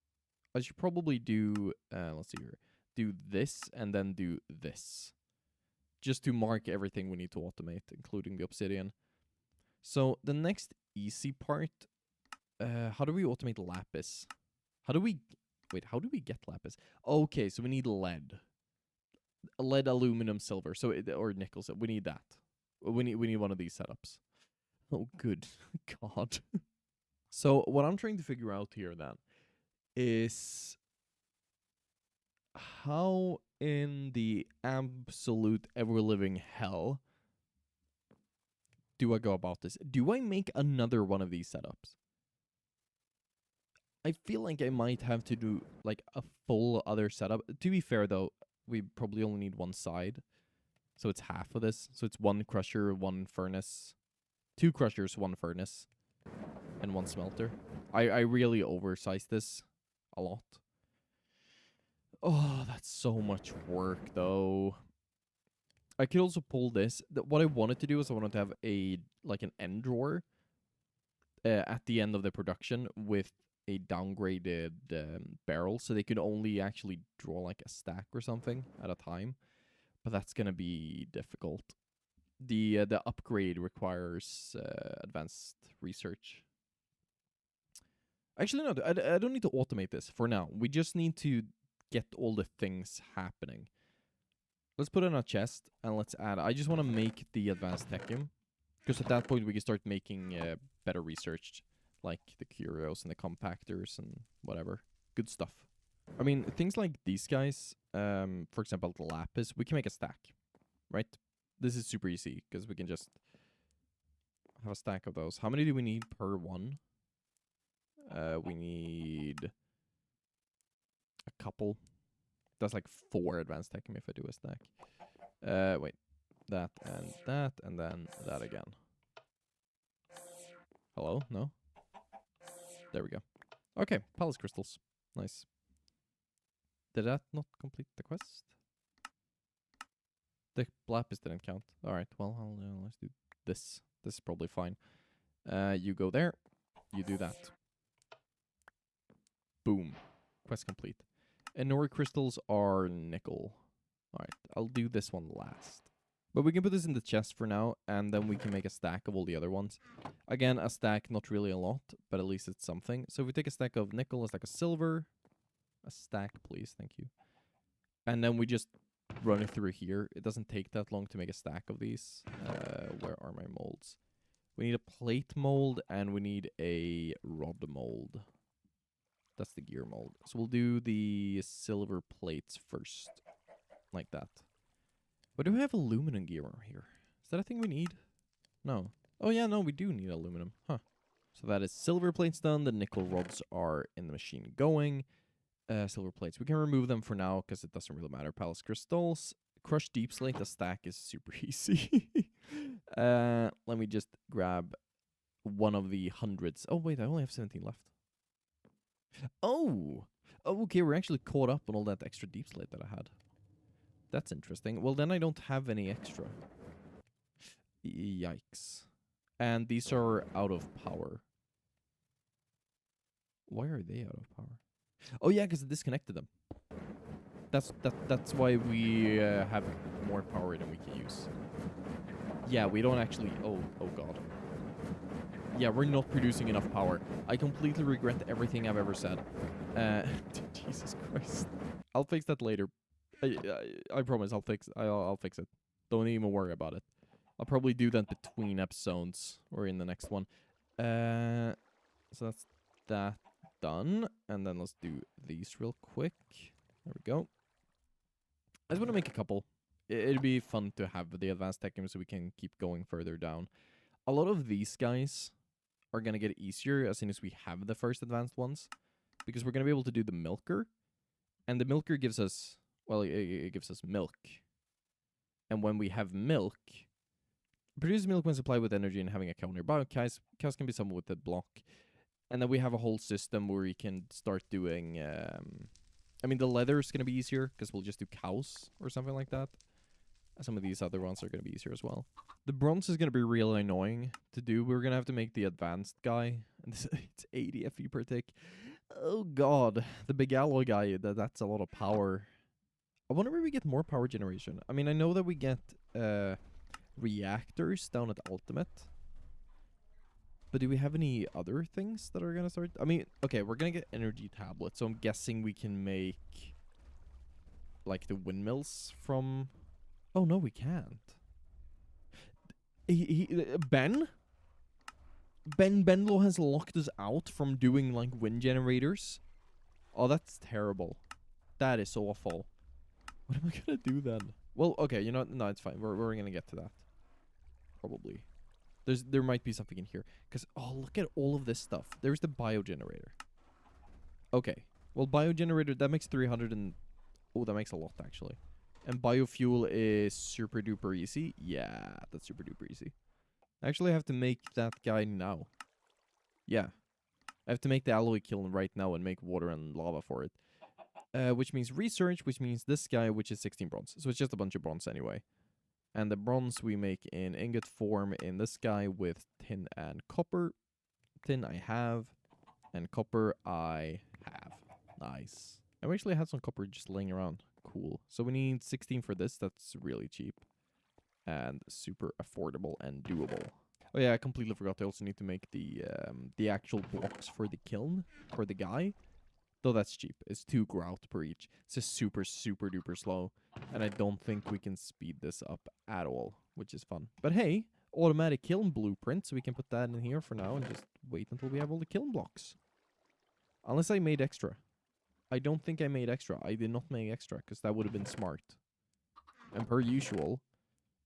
I should probably do, let's see here. Do this, and then do this. Just to mark everything we need to automate, including the obsidian. So the next easy part, how do we automate lapis? How do we get lapis? Okay, so we need lead. Lead, aluminum, silver, so or nickel. So we need that. We need one of these setups. Oh, good God. So what I'm trying to figure out here then is how in the absolute ever-living hell do I go about this? Do I make another one of these setups? I feel like I might have to do like a full other setup. To be fair though, we probably only need one side. So it's half of this. So it's one crusher, one furnace. 2 crushers, 1 furnace. And 1 smelter. I really oversized this a lot. Oh, that's so much work though. I could also pull this. What I wanted to do is I wanted to have an end drawer at the end of the production with a downgraded barrel, so they could only actually draw like a stack or something at a time. But that's gonna be difficult. The upgrade requires advanced research. Actually, no, I don't need to automate this for now. We just need to get all the things happening. Let's put it in a chest, and let's add... I just want to make the advanced TECHNIUM, because at that point we can start making better research, like the curios and the compactors and whatever. Good stuff. I mean, things like these guys, for example, the lapis, we can make a stack, right? This is super easy, because we can just have a stack of those. How many do we need per one? We need a couple. That's like 4 advanced TECHNIUM if I do a stack. Wait. That, and then that again. Hello? No? There we go. Okay, palace crystals. Nice. Did that not complete the quest? The lapis didn't count. Alright, well, let's do this. This is probably fine. You go there. You do that. Boom. Quest complete. And ore crystals are nickel. Alright, I'll do this one last. But we can put this in the chest for now, and then we can make a stack of all the other ones. Again, a stack, not really a lot, but at least it's something. So if we take a stack of nickel, a stack of silver. A stack, please, thank you. And then we just run it through here. It doesn't take that long to make a stack of these. Where are my molds? We need a plate mold, and we need a rod mold. That's the gear mold. So we'll do the silver plates first. Like that. But do we have aluminum gear here? Is that a thing we need? No. Oh yeah, no, we do need aluminum. Huh. So that is silver plates done. The nickel rods are in the machine going. Silver plates. We can remove them for now because it doesn't really matter. Palace crystals. Crushed deep slate. The stack is super easy. Let me just grab one of the hundreds. Oh wait, I only have 17 left. Oh! Oh, okay, we're actually caught up on all that extra deep slate that I had. That's interesting. Well, then I don't have any extra. Yikes. And these are out of power. Why are they out of power? Oh yeah, because I disconnected them. That's why we have more power than we can use. Yeah, we don't actually... Oh god. Yeah, we're not producing enough power. I completely regret everything I've ever said. Jesus Christ. I'll fix that later. I promise I'll fix it. Don't even worry about it. I'll probably do that between episodes or in the next one. So that's that done. And then let's do these real quick. There we go. I just want to make a couple. it'd be fun to have the advanced technium so we can keep going further down. A lot of these guys are going to get easier as soon as we have the first advanced ones, because we're going to be able to do the milker, and the milker gives us, well, it gives us milk. And when we have milk, produces milk when supplied with energy and having a cow nearby. Cows can be summoned with the block. And then we have a whole system where we can start doing, I mean, the leather is going to be easier because we'll just do cows or something like that. Some of these other ones are going to be easier as well. The bronze is going to be really annoying to do. We're going to have to make the advanced guy. And it's 80 FE per tick. Oh, God. The big alloy guy, that's a lot of power. I wonder where we get more power generation. I mean, I know that we get reactors down at Ultimate. But do we have any other things that are going to start? I mean, okay, we're going to get energy tablets. So I'm guessing we can make, like, the windmills from... Oh, no, we can't. Ben Benlow has locked us out from doing, like, wind generators. Oh, that's terrible. That is so awful. What am I going to do then? Well, okay, you know, no, it's fine. We're going to get to that. Probably. There might be something in here. Because, oh, look at all of this stuff. There's the biogenerator. Okay. Well, biogenerator, that makes 300 and... Oh, that makes a lot, actually. And biofuel is super duper easy. Yeah, that's super duper easy. Actually, I have to make that guy now. Yeah. I have to make the alloy kiln right now and make water and lava for it. Which means research, which means this guy, which is 16 bronze. So it's just a bunch of bronze anyway. And the bronze we make in ingot form in this guy with tin and copper. Tin I have, and copper I have. Nice. I actually had some copper just laying around. Cool. So we need 16 for this. That's really cheap. And super affordable and doable. Oh yeah, I completely forgot. I also need to make the actual blocks for the kiln, for the guy. Though that's cheap. It's 2 grout per each. It's just super, super duper slow. And I don't think we can speed this up at all, which is fun. But hey, automatic kiln blueprint, so we can put that in here for now and just wait until we have all the kiln blocks. Unless I made extra. I don't think I made extra. I did not make extra, because that would have been smart. And per usual,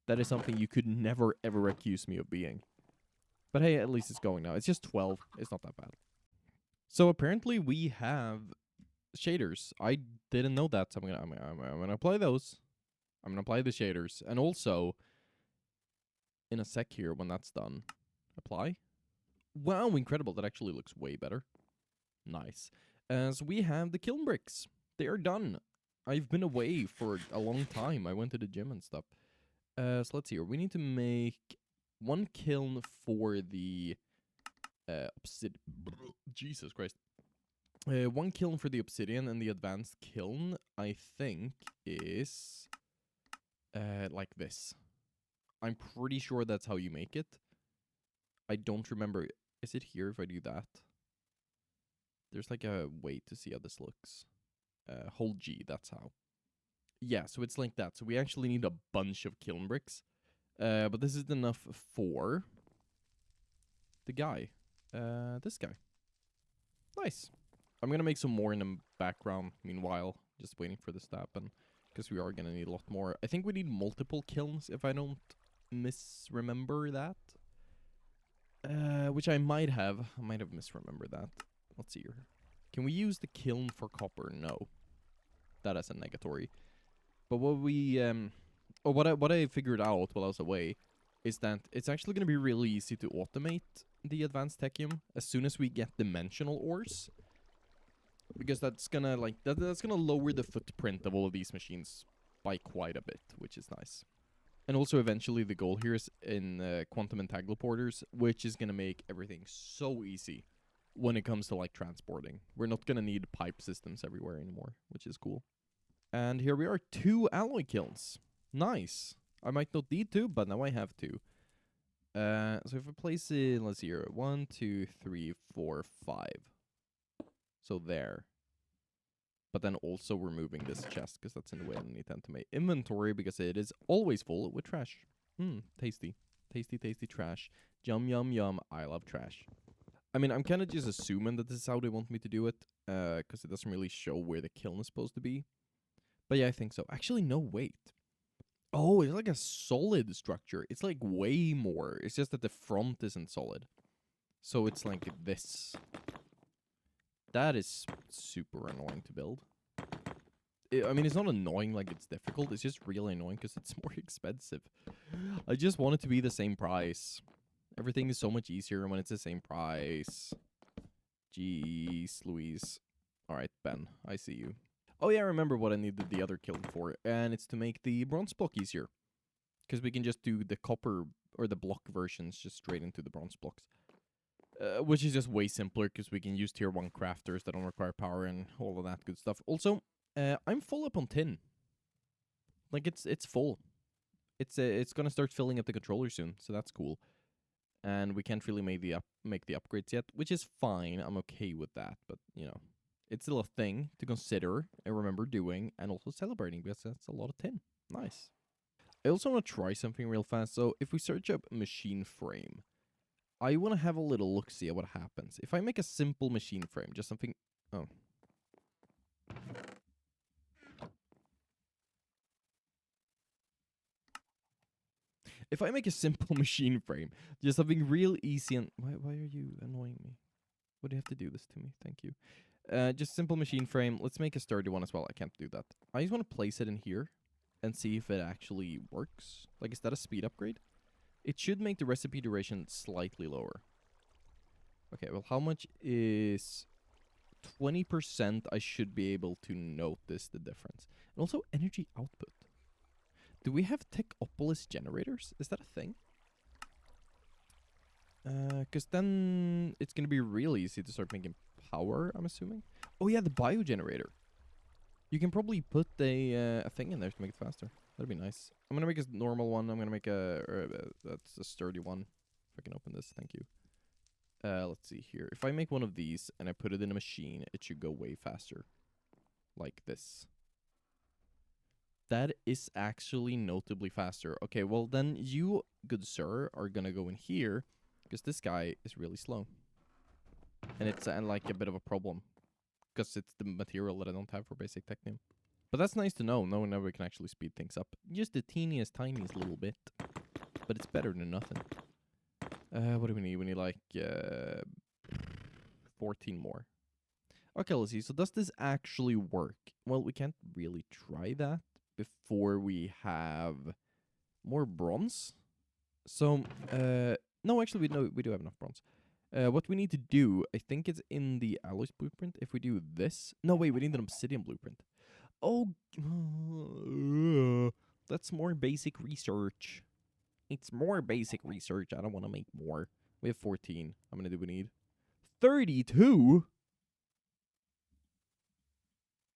that is something you could never, ever accuse me of being. But hey, at least it's going now. It's just 12. It's not that bad. So apparently we have shaders. I didn't know that, so I'm gonna apply those. I'm gonna apply the shaders, and also in a sec here when that's done, apply. Wow, incredible! That actually looks way better. Nice. So we have the kiln bricks. They are done. I've been away for a long time. I went to the gym and stuff. So let's see here. We need to make 1 kiln for the obsidian. Jesus Christ. 1 kiln for the obsidian, and the advanced kiln, I think, is like this. I'm pretty sure that's how you make it. I don't remember. Is it here if I do that? There's like a way to see how this looks. Hold G, that's how. Yeah, so it's like that. So we actually need a bunch of kiln bricks. But this is enough for the guy. This guy. Nice. I'm going to make some more in the background meanwhile. Just waiting for this to happen. Because we are going to need a lot more. I think we need multiple kilns if I don't misremember that. Which I might have. I might have misremembered that. Let's see here. Can we use the kiln for copper? No. That is a negatory. But what we... what I figured out while I was away is that it's actually going to be really easy to automate the advanced technium as soon as we get dimensional ores. Because that's gonna like that's gonna lower the footprint of all of these machines by quite a bit, which is nice. And also eventually the goal here is in quantum entangleporters, which is gonna make everything so easy when it comes to like transporting. We're not gonna need pipe systems everywhere anymore, which is cool. And here we are, 2 alloy kilns. Nice. I might not need 2, but now I have 2. So if I place it, let's see here, 1, 2, 3, 4, 5. So there. But then also removing this chest, because that's in the way I need to make inventory, because it is always full with trash. Tasty. Tasty, tasty trash. Yum, yum, yum. I love trash. I mean, I'm kind of just assuming that this is how they want me to do it, because it doesn't really show where the kiln is supposed to be. But yeah, I think so. Actually, no, wait. Oh, it's like a solid structure. It's like way more. It's just that the front isn't solid. So it's like this. That is super annoying to build. I mean, it's not annoying like it's difficult. It's just really annoying because it's more expensive. I just want it to be the same price. Everything is so much easier when it's the same price. Jeez Louise. Alright, Ben, I see you. Oh yeah, I remember what I needed the other kiln for. And it's to make the bronze block easier. Because we can just do the copper or the block versions just straight into the bronze blocks. Which is just way simpler because we can use tier 1 crafters that don't require power and all of that good stuff. Also, I'm full up on tin. Like it's full. It's gonna start filling up the controller soon, so that's cool. And we can't really make the upgrades yet, which is fine. I'm okay with that, but you know, it's still a thing to consider and remember doing, and also celebrating because that's a lot of tin. Nice. I also want to try something real fast. So if we search up machine frame, I want to have a little look, see what happens. If I make a simple machine frame, just something... Oh. If I make a simple machine frame, just something real easy and... Why are you annoying me? Why do you have to do this to me? Thank you. Just simple machine frame. Let's make a sturdy one as well. I can't do that. I just want to place it in here and see if it actually works. Like, is that a speed upgrade? It should make the recipe duration slightly lower. Okay, well, how much is 20%? I should be able to notice the difference. And also energy output. Do we have Techopolis generators? Is that a thing? Because then it's going to be real easy to start making power, I'm assuming. Oh yeah, the biogenerator. You can probably put a thing in there to make it faster. That'd be nice. I'm going to make a normal one. I'm going to make that's a sturdy one. If I can open this, thank you. Let's see here. If I make one of these and I put it in a machine, it should go way faster. Like this. That is actually notably faster. Okay, well then you, good sir, are gonna go in here because this guy is really slow. And it's like a bit of a problem because it's the material that I don't have for basic TECHNIUM. But that's nice to know, knowing that we can actually speed things up. Just the teeniest, tiniest little bit. But it's better than nothing. What do we need? We need like 14 more. Okay, let's see. So does this actually work? Well, we can't really try that before we have more bronze. So, no, actually, we do have enough bronze. What we need to do, I think it's in the alloys blueprint. If we do this... No, wait, we need an obsidian blueprint. Oh, that's more basic research. It's more basic research. I don't want to make more. We have 14. How many do we need? 32?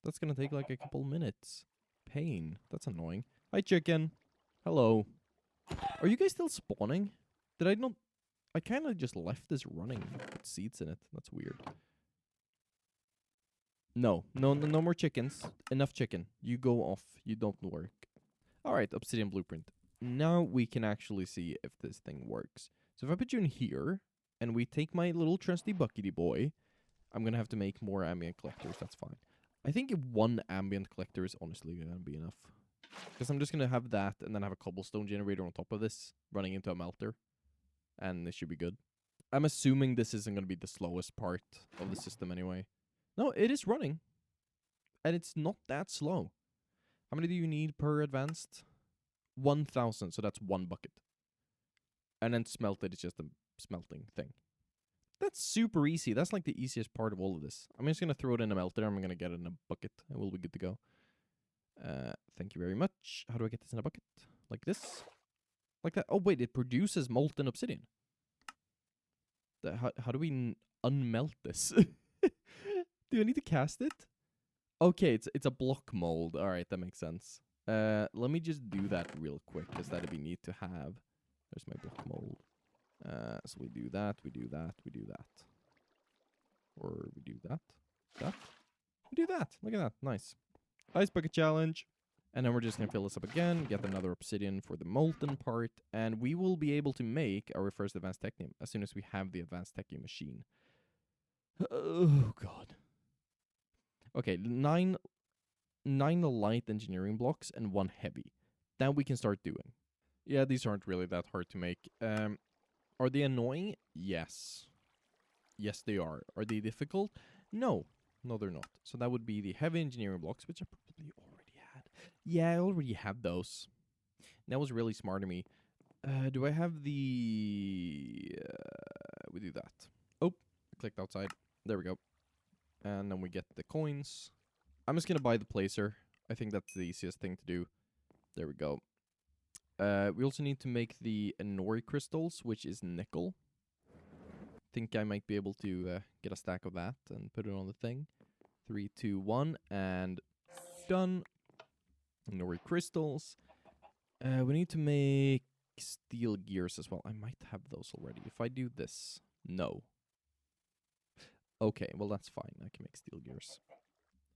That's going to take like a couple minutes. Pain. That's annoying. Hi, chicken. Hello. Are you guys still spawning? Did I not... I kind of just left this running with seeds in it. That's weird. No more chickens. Enough chicken. You go off. You don't work. Alright, obsidian blueprint. Now we can actually see if this thing works. So if I put you in here, and we take my little trusty buckety boy, I'm going to have to make more ambient collectors. That's fine. I think one ambient collector is honestly going to be enough. Because I'm just going to have that, and then have a cobblestone generator on top of this, running into a melter. And this should be good. I'm assuming this isn't going to be the slowest part of the system anyway. No, it is running. And it's not that slow. How many do you need per advanced? 1,000, so that's one bucket. And then smelted is just a smelting thing. That's super easy. That's like the easiest part of all of this. I'm just going to throw it in a melter. I'm going to get it in a bucket. And we'll be good to go. Thank you very much. How do I get this in a bucket? Like this? Like that? Oh, wait. It produces molten obsidian. How do we unmelt this? Do I need to cast it? Okay, it's a block mold. All right, that makes sense. Let me just do that real quick, because that'd be neat to have. There's my block mold. So we do that, we do that, we do that. Or we do that. That? We do that. Look at that. Nice. Ice bucket challenge. And then we're just going to fill this up again, get another obsidian for the molten part, and we will be able to make our first advanced technium as soon as we have the advanced technium machine. Oh, God. Okay, 9 light engineering blocks and 1 heavy. that we can start doing. Yeah, these aren't really that hard to make. Are they annoying? Yes. Yes, they are. Are they difficult? No. No, they're not. So that would be the heavy engineering blocks, which I probably already had. Yeah, I already had those. That was really smart of me. Do I have the... we do that. Oh, I clicked outside. There we go. And then we get the coins. I'm just going to buy the placer. I think that's the easiest thing to do. There we go. We also need to make the Nori crystals, which is nickel. Think I might be able to get a stack of that and put it on the thing. 3, 2, 1, and done. Nori crystals. We need to make steel gears as well. I might have those already. If I do this, no. Okay, well that's fine. I can make steel gears.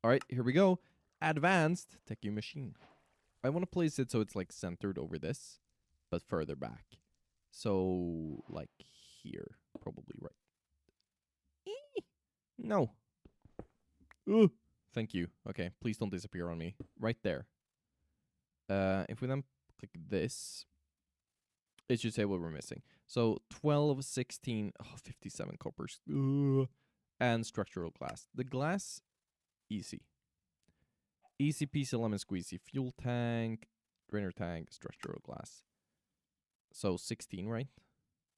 All right, here we go. Advanced TECHNIUM machine. I want to place it so it's like centered over this, but further back. So like here, probably right. No. Thank you. Okay, please don't disappear on me. Right there. If we then click this, it should say what we're missing. So 12, 16, 57 coppers. And structural glass. The glass, easy. Easy peasy lemon squeezy. Fuel tank, drainer tank, structural glass. So 16, right?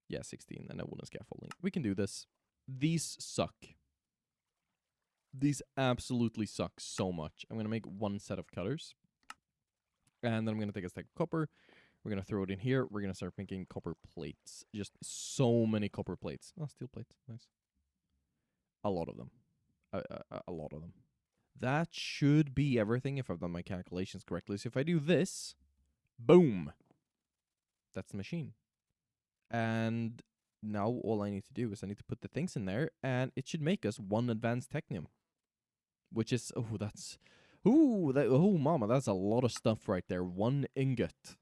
Yeah, 16. And a wooden scaffolding. We can do this. These suck. These absolutely suck so much. I'm going to make one set of cutters. And then I'm going to take a stack of copper. We're going to throw it in here. We're going to start making copper plates. Just so many copper plates. Oh, steel plates. Nice. A lot of them. A lot of them. That should be everything if I've done my calculations correctly. So if I do this, boom. That's the machine. And now all I need to do is I need to put the things in there. And it should make us one advanced technium. Which is, oh, that's... oh, mama, that's a lot of stuff right there. 1 ingot.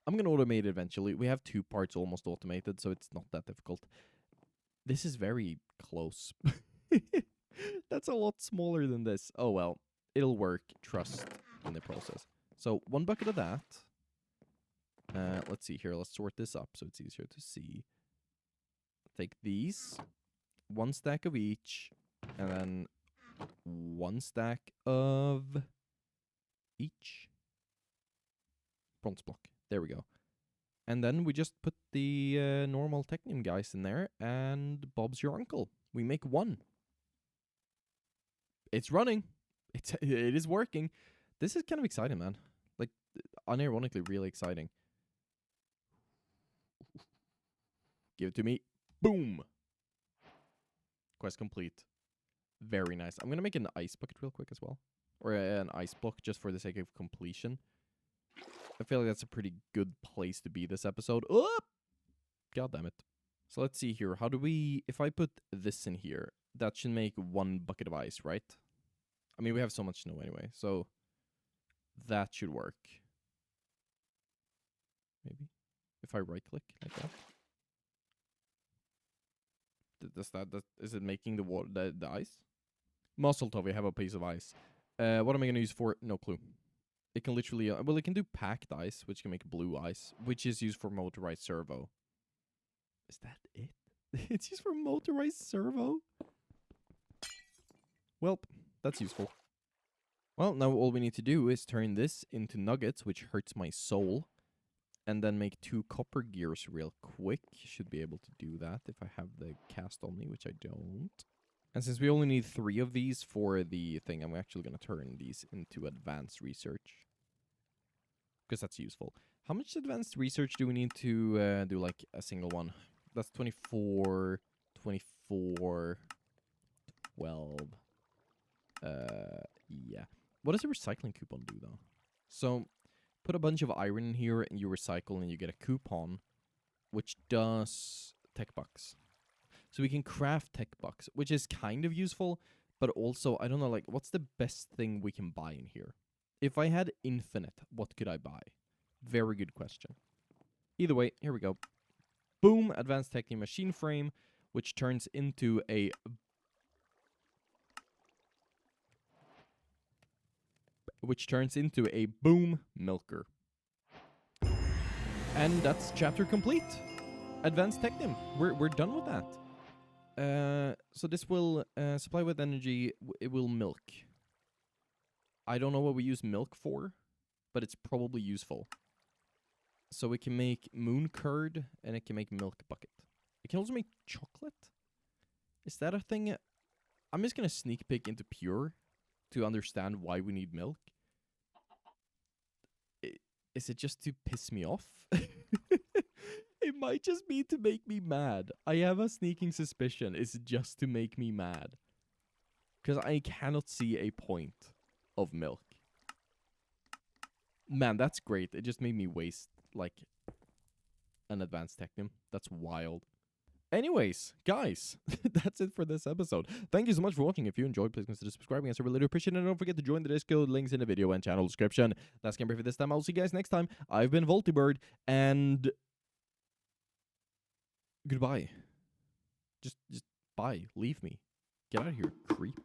I'm going to automate it eventually. We have 2 parts almost automated, so it's not that difficult. This is very close. That's a lot smaller than this. Oh, well. It'll work. Trust in the process. So, 1 bucket of that. Let's see here. Let's sort this up so it's easier to see. Take these. 1 stack of each. And then 1 stack of each. Bronze block. There we go. And then we just put the normal technium guys in there, and Bob's your uncle. We make 1. It's running. It is working. This is kind of exciting, man. Like, unironically really exciting. Give it to me. Boom. Quest complete. Very nice. I'm going to make an ice bucket real quick as well. Or an ice block just for the sake of completion. I feel like that's a pretty good place to be this episode. Oh! God damn it. So let's see here. How do we... If I put this in here, that should make 1 bucket of ice, right? I mean, we have so much snow anyway. So that should work. Maybe. If I right-click like that. Is it making the water, the ice? Muscle top, we have a piece of ice. What am I going to use for it? No clue. It can literally... well, it can do packed ice, which can make blue ice, which is used for motorized servo. Is that it? It's used for motorized servo? Well, that's useful. Well, now all we need to do is turn this into nuggets, which hurts my soul. And then make 2 copper gears real quick. Should be able to do that if I have the cast on me, which I don't. And since we only need 3 of these for the thing, I'm actually going to turn these into advanced research. Because that's useful. How much advanced research do we need to do like a single one? That's 24, 24, 12. Yeah. What does a recycling coupon do, though? So, put a bunch of iron in here, and you recycle, and you get a coupon, which does tech bucks. So we can craft tech bucks, which is kind of useful, but also, I don't know, like, what's the best thing we can buy in here? If I had infinite, what could I buy? Very good question. Either way, here we go. Boom, advanced technium machine frame, which turns into a... boom milker. And that's chapter complete. Advanced Technium. We're done with that. So this will supply with energy. It will milk. I don't know what we use milk for, but it's probably useful. So it can make moon curd, and it can make milk bucket. It can also make chocolate. Is that a thing? I'm just gonna sneak peek into Pure to understand why we need milk. Is it just to piss me off? It might just be to make me mad. I have a sneaking suspicion it's just to make me mad. Because I cannot see a point of milk. Man, that's great. It just made me waste, like, an advanced technium. That's wild. Anyways, guys, that's it for this episode. Thank you so much for watching. If you enjoyed, please consider subscribing. I really appreciate it. And don't forget to join the Discord. Links in the video and channel description. That's Gameplay for this time. I'll see you guys next time. I've been WoltyBird, and goodbye. Just bye. Leave me. Get out of here, creep.